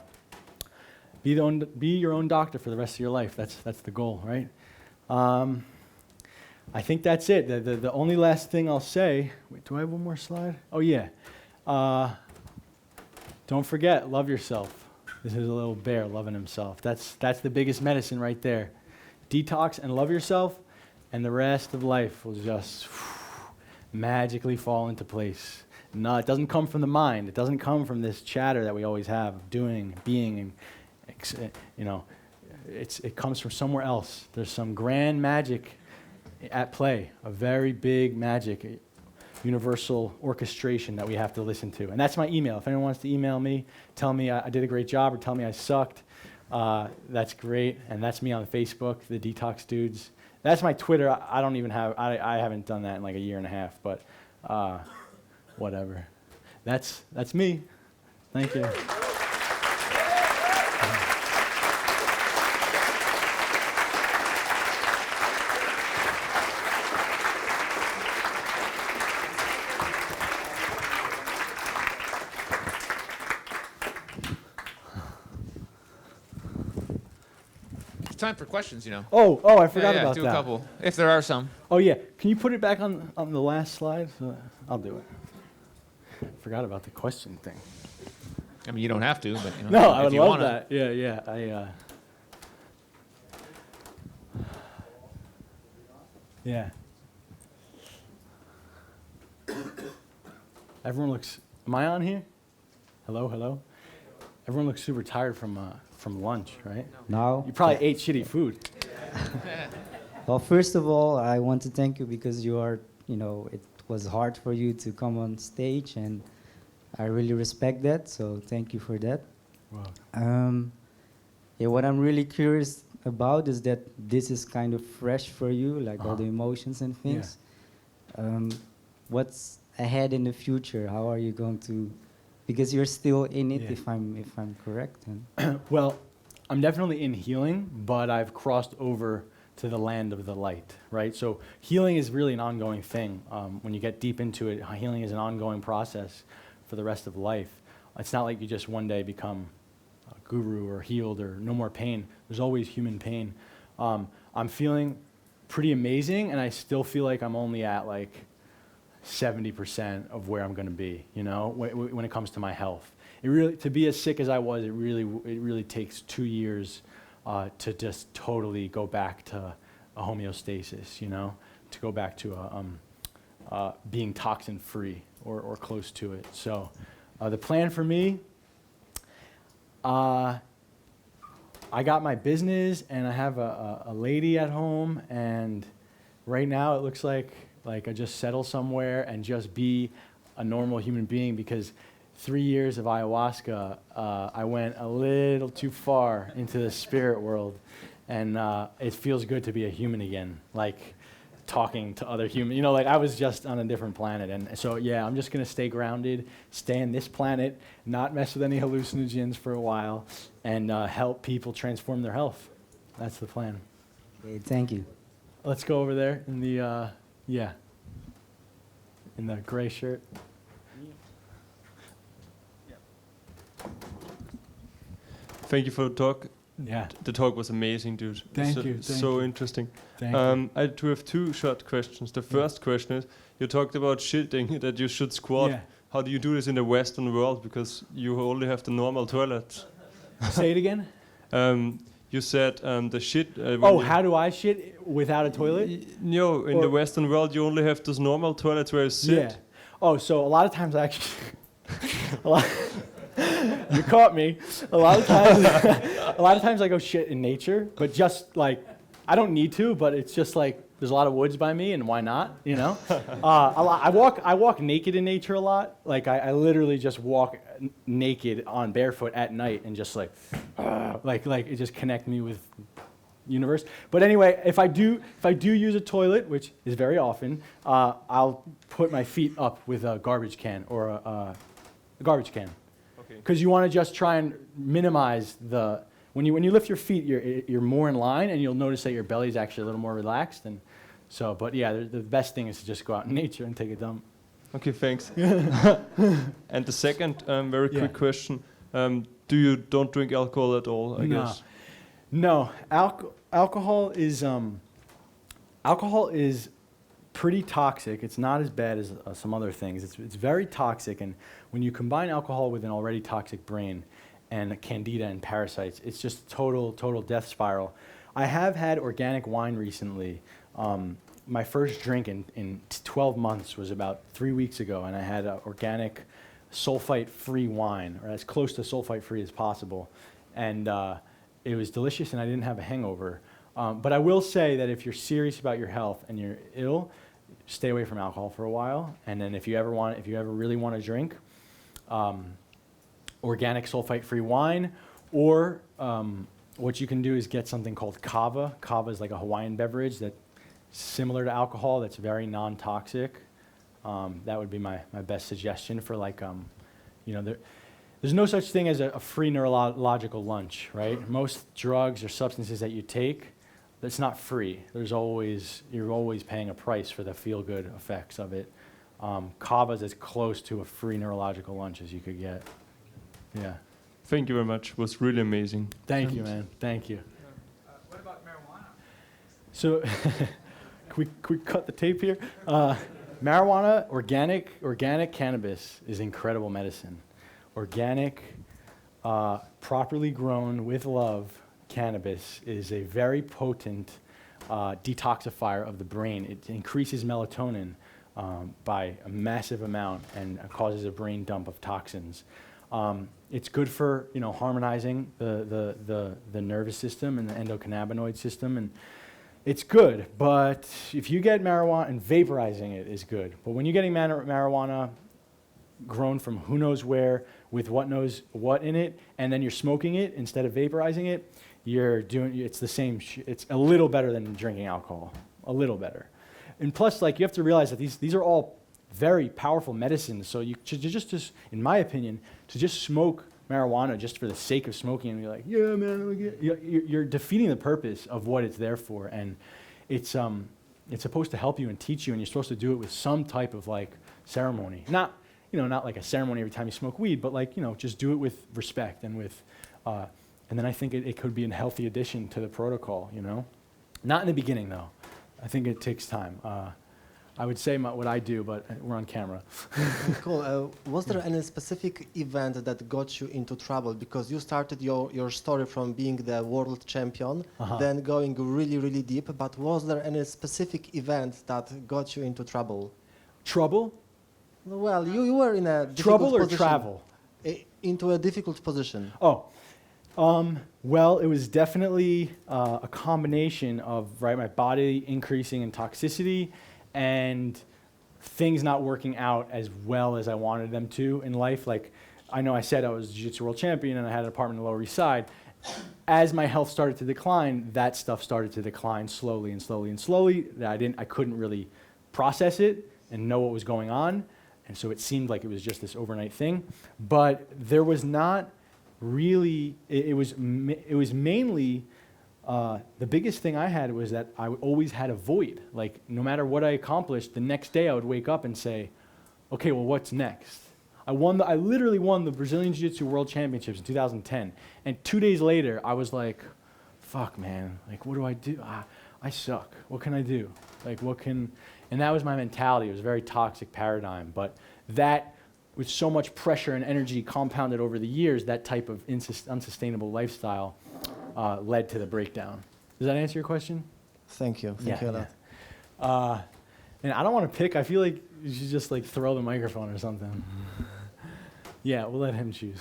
be your own doctor for the rest of your life. That's the goal, right? I think that's it. The only last thing I'll say, wait, do I have one more slide? Oh yeah. Don't forget, love yourself. This is a little bear loving himself. That's the biggest medicine right there. Detox and love yourself, and the rest of life will just magically fall into place. No, it doesn't come from the mind. It doesn't come from this chatter that we always have of doing, being, and it comes from somewhere else. There's some grand magic at play, a very big magic, universal orchestration that we have to listen to. And that's my email. If anyone wants to email me, tell me I did a great job or tell me I sucked, that's great. And that's me on Facebook, the Detox Dudes. That's my Twitter. I don't even have, I haven't done that in like a year and a half, but whatever. That's me. Thank you. Time for questions, Oh, I forgot about do that. a couple, if there are some. Oh yeah, can you put it back on the last slide? I'll do it. Forgot about the question thing. I mean, you don't have to, but No, I would love wanna. that. Yeah. Yeah. Everyone looks. Am I on here? Hello. Everyone looks super tired from lunch, right? No. You probably ate shitty food. Well, first of all, I want to thank you because you are, it was hard for you to come on stage, and I really respect that. So thank you for that. Wow. What I'm really curious about is that this is kind of fresh for you, like all the emotions and things. Yeah. What's ahead in the future? How are you going to? Because you're still in it, if I'm correct. Well, I'm definitely in healing, but I've crossed over to the land of the light, right? So healing is really an ongoing thing. When you get deep into it, healing is an ongoing process for the rest of life. It's not like you just one day become a guru or healed or no more pain. There's always human pain. I'm feeling pretty amazing, and I still feel like I'm only at like 70% of where I'm going to be, you know, when it comes to my health. It really, to be as sick as I was, it really takes 2 years to just totally go back to a homeostasis, you know, to go back to being toxin free or close to it. So the plan for me, I got my business and I have a lady at home, and right now it looks like I just settle somewhere and just be a normal human being, because 3 years of ayahuasca, I went a little too far into the spirit world, and it feels good to be a human again, like talking to other humans. You know, like I was just on a different planet. And so, yeah, I'm just going to stay grounded, stay on this planet, not mess with any hallucinogens for a while, and help people transform their health. That's the plan. Okay, thank you. Let's go over there in the, in the gray shirt. Thank you for the talk. Yeah. The talk was amazing, dude. Thank so, you, thank so you. interesting. Thank you. I do have 2 short questions. The first question is, you talked about shitting, that you should squat. Yeah. How do you do this in the Western world? Because you only have the normal toilets. Say it again. You said the shit... How do I shit without a toilet? No, in the Western world, you only have those normal toilets where you sit. Yeah. Oh, so a lot of times I actually... You caught me. A lot of times I go shit in nature, but just like, I don't need to, but it's just like, there's a lot of woods by me, and why not, you know? I walk naked in nature a lot. Like I literally just walk naked on barefoot at night, and just like it just connect me with universe. But anyway, if I do use a toilet, which is very often, I'll put my feet up with a garbage can or a garbage can. Because you want to just try and minimize the, when you lift your feet, you're more in line, and you'll notice that your belly is actually a little more relaxed. And so, but yeah, the best thing is to just go out in nature and take a dump. Okay, thanks. And the second very quick question, you don't drink alcohol at all, I guess? No, alcohol is pretty toxic. It's not as bad as some other things. It's very toxic, and when you combine alcohol with an already toxic brain and candida and parasites, it's just total death spiral. I have had organic wine recently. My first drink in 12 months was about 3 weeks ago, and I had an organic sulfite-free wine, or as close to sulfite-free as possible, and it was delicious, and I didn't have a hangover. But I will say that if you're serious about your health and you're ill, stay away from alcohol for a while. And then if you ever really want to drink, organic sulfite-free wine, or what you can do is get something called kava. Kava is like a Hawaiian beverage that's similar to alcohol, that's very non-toxic. That would be my best suggestion for like, there's no such thing as a free neurological lunch, right? Most drugs or substances that you take, that's not free. You're always paying a price for the feel-good effects of it. Kava is as close to a free neurological lunch as you could get. Yeah. Thank you very much. It was really amazing. Thank you, man. Thank you. What about marijuana? So, can we cut the tape here? Marijuana, organic cannabis is incredible medicine. Organic, properly grown with love, cannabis is a very potent detoxifier of the brain. It increases melatonin by a massive amount and causes a brain dump of toxins. It's good for harmonizing the nervous system and the endocannabinoid system, and it's good. But if you get marijuana, and vaporizing it is good, but when you're getting marijuana grown from who knows where with what knows what in it, and then you're smoking it instead of vaporizing it, it's the same. It's a little better than drinking alcohol, a little better. And plus, like, you have to realize that these are all very powerful medicines. So you just, in my opinion, to just smoke marijuana just for the sake of smoking, and you're like, yeah, man, you're defeating the purpose of what it's there for. And it's supposed to help you and teach you, and you're supposed to do it with some type of like ceremony. Not like a ceremony every time you smoke weed, but like, just do it with respect and with. And then I think it could be a healthy addition to the protocol, Not in the beginning, though. I think it takes time. I would say what I do, but we're on camera. Cool. Was there any specific event that got you into trouble? Because you started your story from being the world champion, then going really, really deep. But was there any specific event that got you into trouble? Trouble? Well, you were in a difficult Trouble or position. travel? Into a difficult position. Oh, well, it was definitely a combination of my body increasing in toxicity and things not working out as well as I wanted them to in life. Like, I know I said I was Jiu-Jitsu world champion and I had an apartment in the Lower East Side. As my health started to decline, that stuff started to decline slowly and slowly and slowly. I couldn't really process it and know what was going on. And so it seemed like it was just this overnight thing. But there was not really, it was mainly, the biggest thing I had was that I always had a void. Like, no matter what I accomplished, the next day I would wake up and say, okay, well, what's next? I literally won the Brazilian Jiu-Jitsu World Championships in 2010. And 2 days later, I was like, fuck, man. Like, what do I do? I suck. What can I do? Like, and that was my mentality. It was a very toxic paradigm. But that, with so much pressure and energy compounded over the years, that type of unsustainable lifestyle led to the breakdown. Does that answer your question? Thank you. Thank you a lot. Yeah. And I don't want to pick. I feel like you should just like throw the microphone or something. Yeah, we'll let him choose.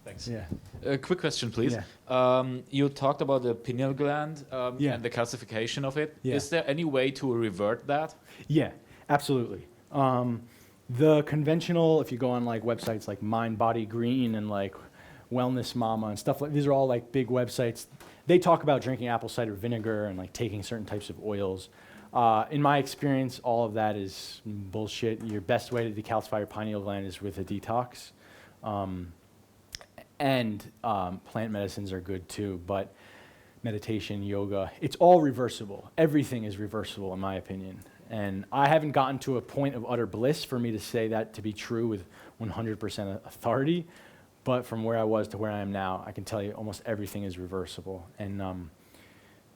Thanks. Yeah. A quick question, please. Yeah. You talked about the pineal gland Yeah. and the calcification of it. Yeah. Is there any way to revert that? Yeah, absolutely. The conventional, if you go on like websites like Mind Body Green and like Wellness Mama and stuff like, these are all like big websites. They talk about drinking apple cider vinegar and like taking certain types of oils. In my experience, all of that is bullshit. Your best way to decalcify your pineal gland is with a detox. Plant medicines are good too, but meditation, yoga, it's all reversible. Everything is reversible in my opinion. And I haven't gotten to a point of utter bliss for me to say that to be true with 100% authority, but from where I was to where I am now, I can tell you almost everything is reversible. And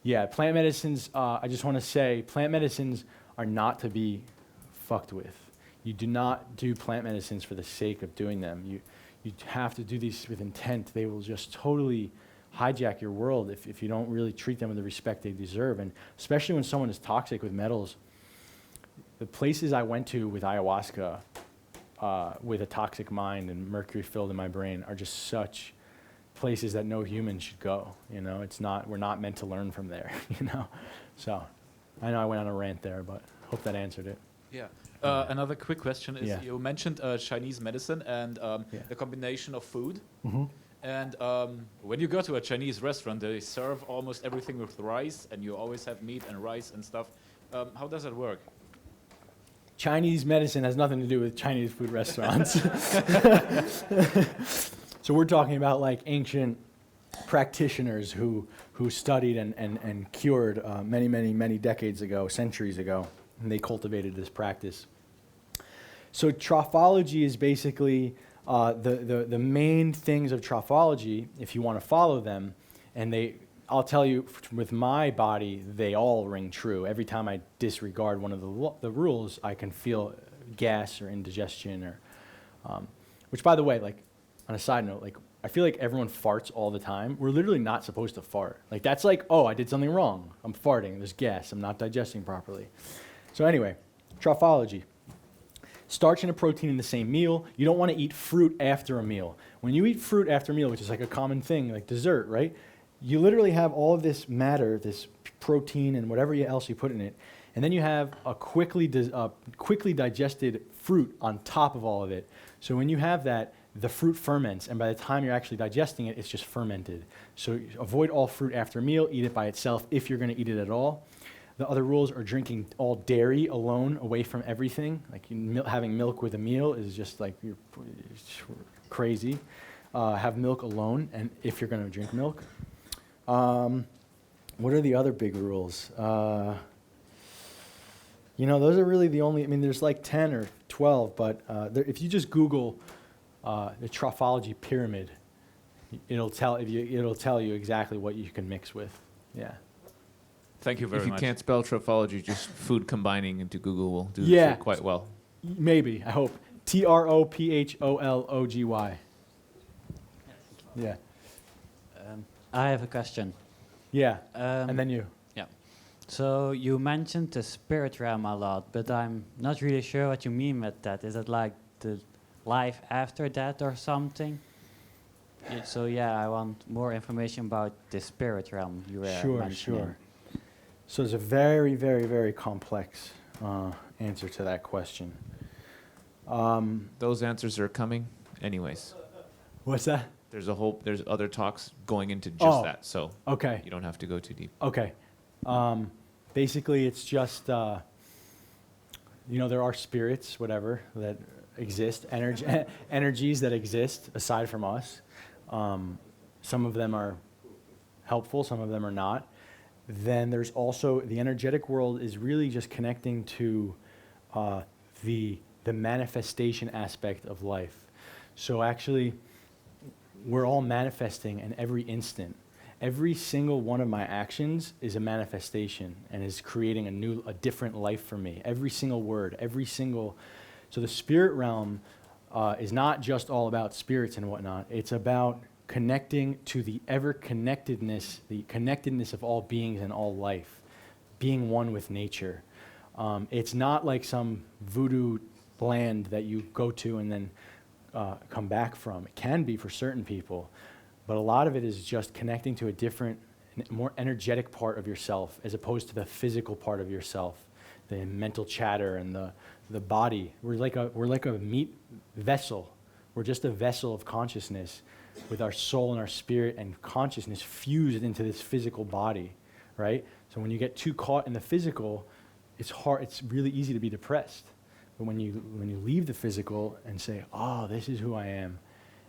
yeah, plant medicines, I just want to say, plant medicines are not to be fucked with. You do not do plant medicines for the sake of doing them. You have to do these with intent. They will just totally hijack your world if you don't really treat them with the respect they deserve. And especially when someone is toxic with metals. The places I went to with ayahuasca, with a toxic mind and mercury filled in my brain, are just such places that no human should go. You know, we're not meant to learn from there. You know, so I know I went on a rant there, but hope that answered it. Yeah. Another quick question is, Yeah. you mentioned Chinese medicine and the combination of food. Mm-hmm. And when you go to a Chinese restaurant, they serve almost everything with rice, and you always have meat and rice and stuff. How does that work? Chinese medicine has nothing to do with Chinese food restaurants. So we're talking about like ancient practitioners who studied and cured many decades ago, centuries ago, and they cultivated this practice. So trophology is basically the main things of trophology, if you want to follow them, and I'll tell you, with my body, they all ring true. Every time I disregard one of the rules, I can feel gas or indigestion, or, which, by the way, like on a side note, like I feel like everyone farts all the time. We're literally not supposed to fart. Like that's like, oh, I did something wrong. I'm farting. There's gas. I'm not digesting properly. So anyway, trophology. Starch and a protein in the same meal. You don't want to eat fruit after a meal. When you eat fruit after a meal, which is like a common thing, like dessert, right? You literally have all of this matter, this protein and whatever else you put in it, and then you have a quickly digested fruit on top of all of it. So when you have that, the fruit ferments, and by the time you're actually digesting it, it's just fermented. So avoid all fruit after a meal, eat it by itself if you're going to eat it at all. The other rules are drinking all dairy alone, away from everything. Like having milk with a meal is just like it's crazy. Have milk alone, and if you're going to drink milk. What are the other big rules? You know, those are really the only, I mean, there's like 10 or 12, but if you just Google the trophology pyramid, it'll tell you exactly what you can mix with. Yeah. Thank you very if you much. can't spell trophology, just food combining into Google will do Yeah. it quite well. Maybe, I hope. Tropology. Yeah. I have a question. Yeah. Um, And then you. yeah. So you mentioned the spirit realm a lot, but I'm not really sure what you mean with that. Is it like the life after death or something? So yeah, I want more information about the spirit realm you were mentioning. Sure. So it's a very, very, very complex answer to that question. Those answers are coming anyways. What's that? There's other talks going into just Oh. that, so Okay. you don't have to go too deep. Okay. Basically, it's just, there are spirits, whatever, that exist, energies that exist aside from us. Some of them are helpful, some of them are not. Then there's also the energetic world is really just connecting to the manifestation aspect of life. So actually, we're all manifesting in every instant. Every single one of my actions is a manifestation and is creating a different life for me. Every single word, so the spirit realm is not just all about spirits and whatnot. It's about connecting to the connectedness of all beings and all life, being one with nature. It's not like some voodoo land that you go to and then come back from. It can be for certain people, but a lot of it is just connecting to a different, more energetic part of yourself as opposed to the physical part of yourself, the mental chatter and the body. We're like a meat vessel. We're just a vessel of consciousness with our soul and our spirit and consciousness fused into this physical body, right? So when you get too caught in the physical, it's really easy to be depressed. But when you leave the physical and say, oh, this is who I am,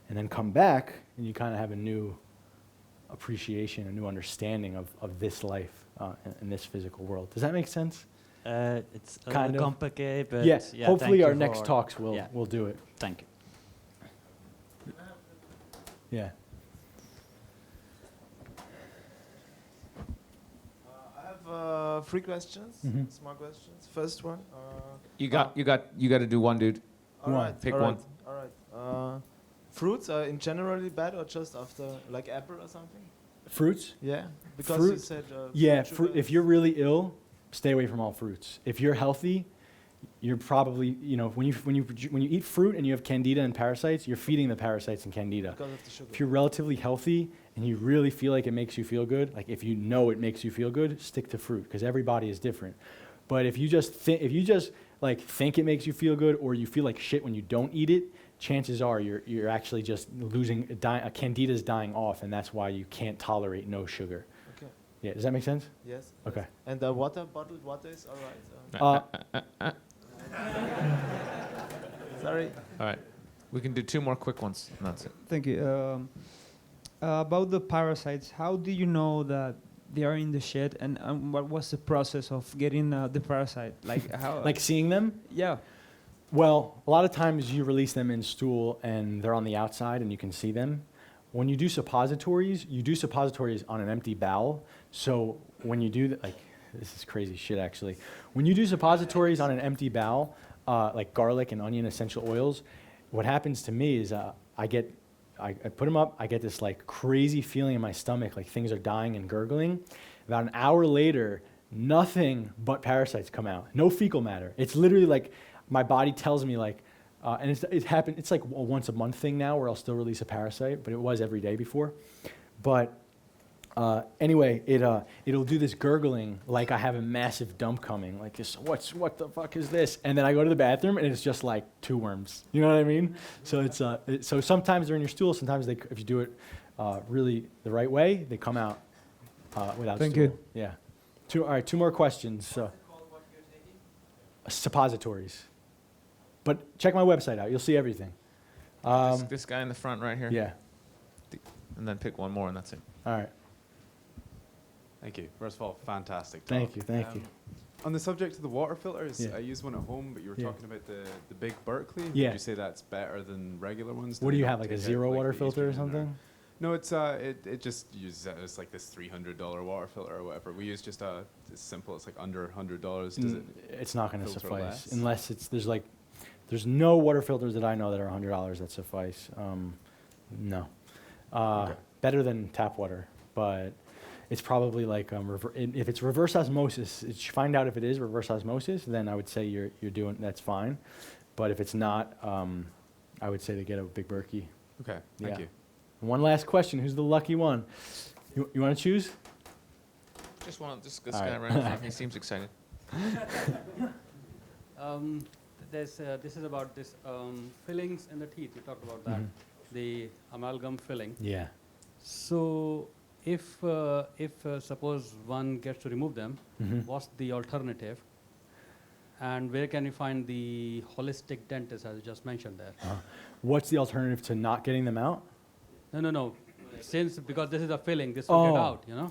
and then come back, and you kind of have a new appreciation, a new understanding of this life in this physical world. Does that make sense? It's a Kind little of. complicated, but Yeah, yeah, hopefully thank our you next for- talks will yeah, do it. Thank you. Yeah. I have 3 questions, Mhm. small questions. First one. You got to do one, dude. All One. right, Pick all one. right, All right. Fruits are in generally bad or just after, like apple or something? Fruits? Yeah, because Fruit- you said. Yeah, fruit sugar if you're really ill, stay away from all fruits. If you're healthy, you're probably, when you eat fruit and you have candida and parasites, you're feeding the parasites and candida. because of the sugar. If you're relatively healthy and you really feel like it makes you feel good, like if you know it makes you feel good, stick to fruit because everybody is different. But if you just think it makes you feel good or you feel like shit when you don't eat it, chances are you're actually just losing candida is dying off, and that's why you can't tolerate no sugar. Okay. Yeah, does that make sense? Yes. Okay. Yes. And the bottled water is all right. Sorry. All right. We can do 2 more quick ones, and that's it. Thank you. About the parasites, how do you know that they are in the shit, and what was the process of getting the parasite? Like how? Like seeing them? yeah. Well, a lot of times you release them in stool and they're on the outside and you can see them. When you do suppositories on an empty bowel. So when you do this is crazy shit actually. When you do suppositories on an empty bowel, like garlic and onion essential oils, what happens to me is I put them up, I get this like crazy feeling in my stomach, like things are dying and gurgling. About an hour later, nothing but parasites come out. No fecal matter. It's literally like my body tells me like, and it's like a once a month thing now where I'll still release a parasite, but it was every day before. But anyway, it'll do this gurgling like I have a massive dump coming, like this, what the fuck is this? And then I go to the bathroom and it's just like 2 worms. You know what I mean? So so sometimes they're in your stool, sometimes if you do it really the right way, they come out without Thank stool. you. Yeah. All right, 2 more questions. So. Suppositories. But check my website out. You'll see everything. This guy in the front right here. Yeah. And then pick one more, and that's it. All right. Thank you. First of all, fantastic. Thank talk. you. Thank you. On the subject of the water filters, Yeah. I use one at home, but you were Yeah. talking about the big Berkeley. Yeah. Would you say that's better than regular ones? What do they you not have, like a take out, zero like, water the filter or estrogen something? No, it just uses it as like this $300 water filter or whatever. We use just as simple as like under $100. Does it? It's not going to filter suffice less? unless there's no water filters that I know that are $100 that suffice. No. Better than tap water, but it's probably like if it's reverse osmosis. Find out if it is reverse osmosis, then I would say you're doing that's fine. But if it's not, I would say to get a big Berkey. Okay, thank Yeah. you. One last question. Who's the lucky one? You want to choose? Just want this All guy right. right in front of me. He seems excited. This is about this fillings in the teeth. You talked about that, the amalgam filling. Yeah. So, if suppose one gets to remove them, what's the alternative? And where can you find the holistic dentist, as you just mentioned there? What's the alternative to not getting them out? No. Since because this is a filling, this will get out. You know.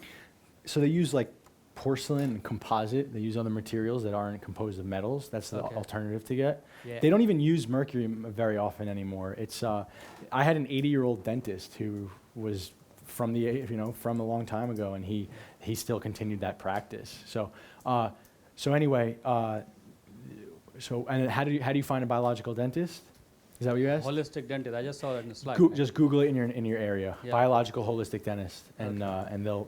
So they use like porcelain and composite. They use other materials that aren't composed of metals. That's the alternative to get. Yeah. They don't even use mercury very often anymore. It's I had an 80-year-old dentist who was from from a long time ago, and he still continued that practice. So anyway, and how do you find a biological dentist? Is that what you asked? Holistic dentist. I just saw that in the slide. Just Google it in your area. Yeah. Biological holistic dentist, and they're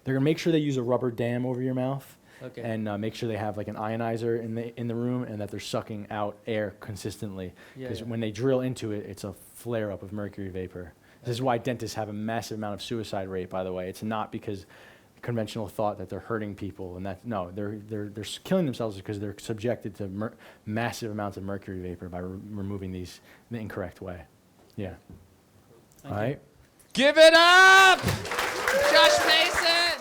gonna make sure they use a rubber dam over your mouth, and make sure they have like an ionizer in the room, and that they're sucking out air consistently. Because when they drill into it, it's a flare up of mercury vapor. This is why dentists have a massive amount of suicide rate. By the way, it's not because conventional thought that they're hurting people, and they're killing themselves because they're subjected to massive amounts of mercury vapor by removing these the incorrect way. Yeah. All right. Give it up, Josh Macin.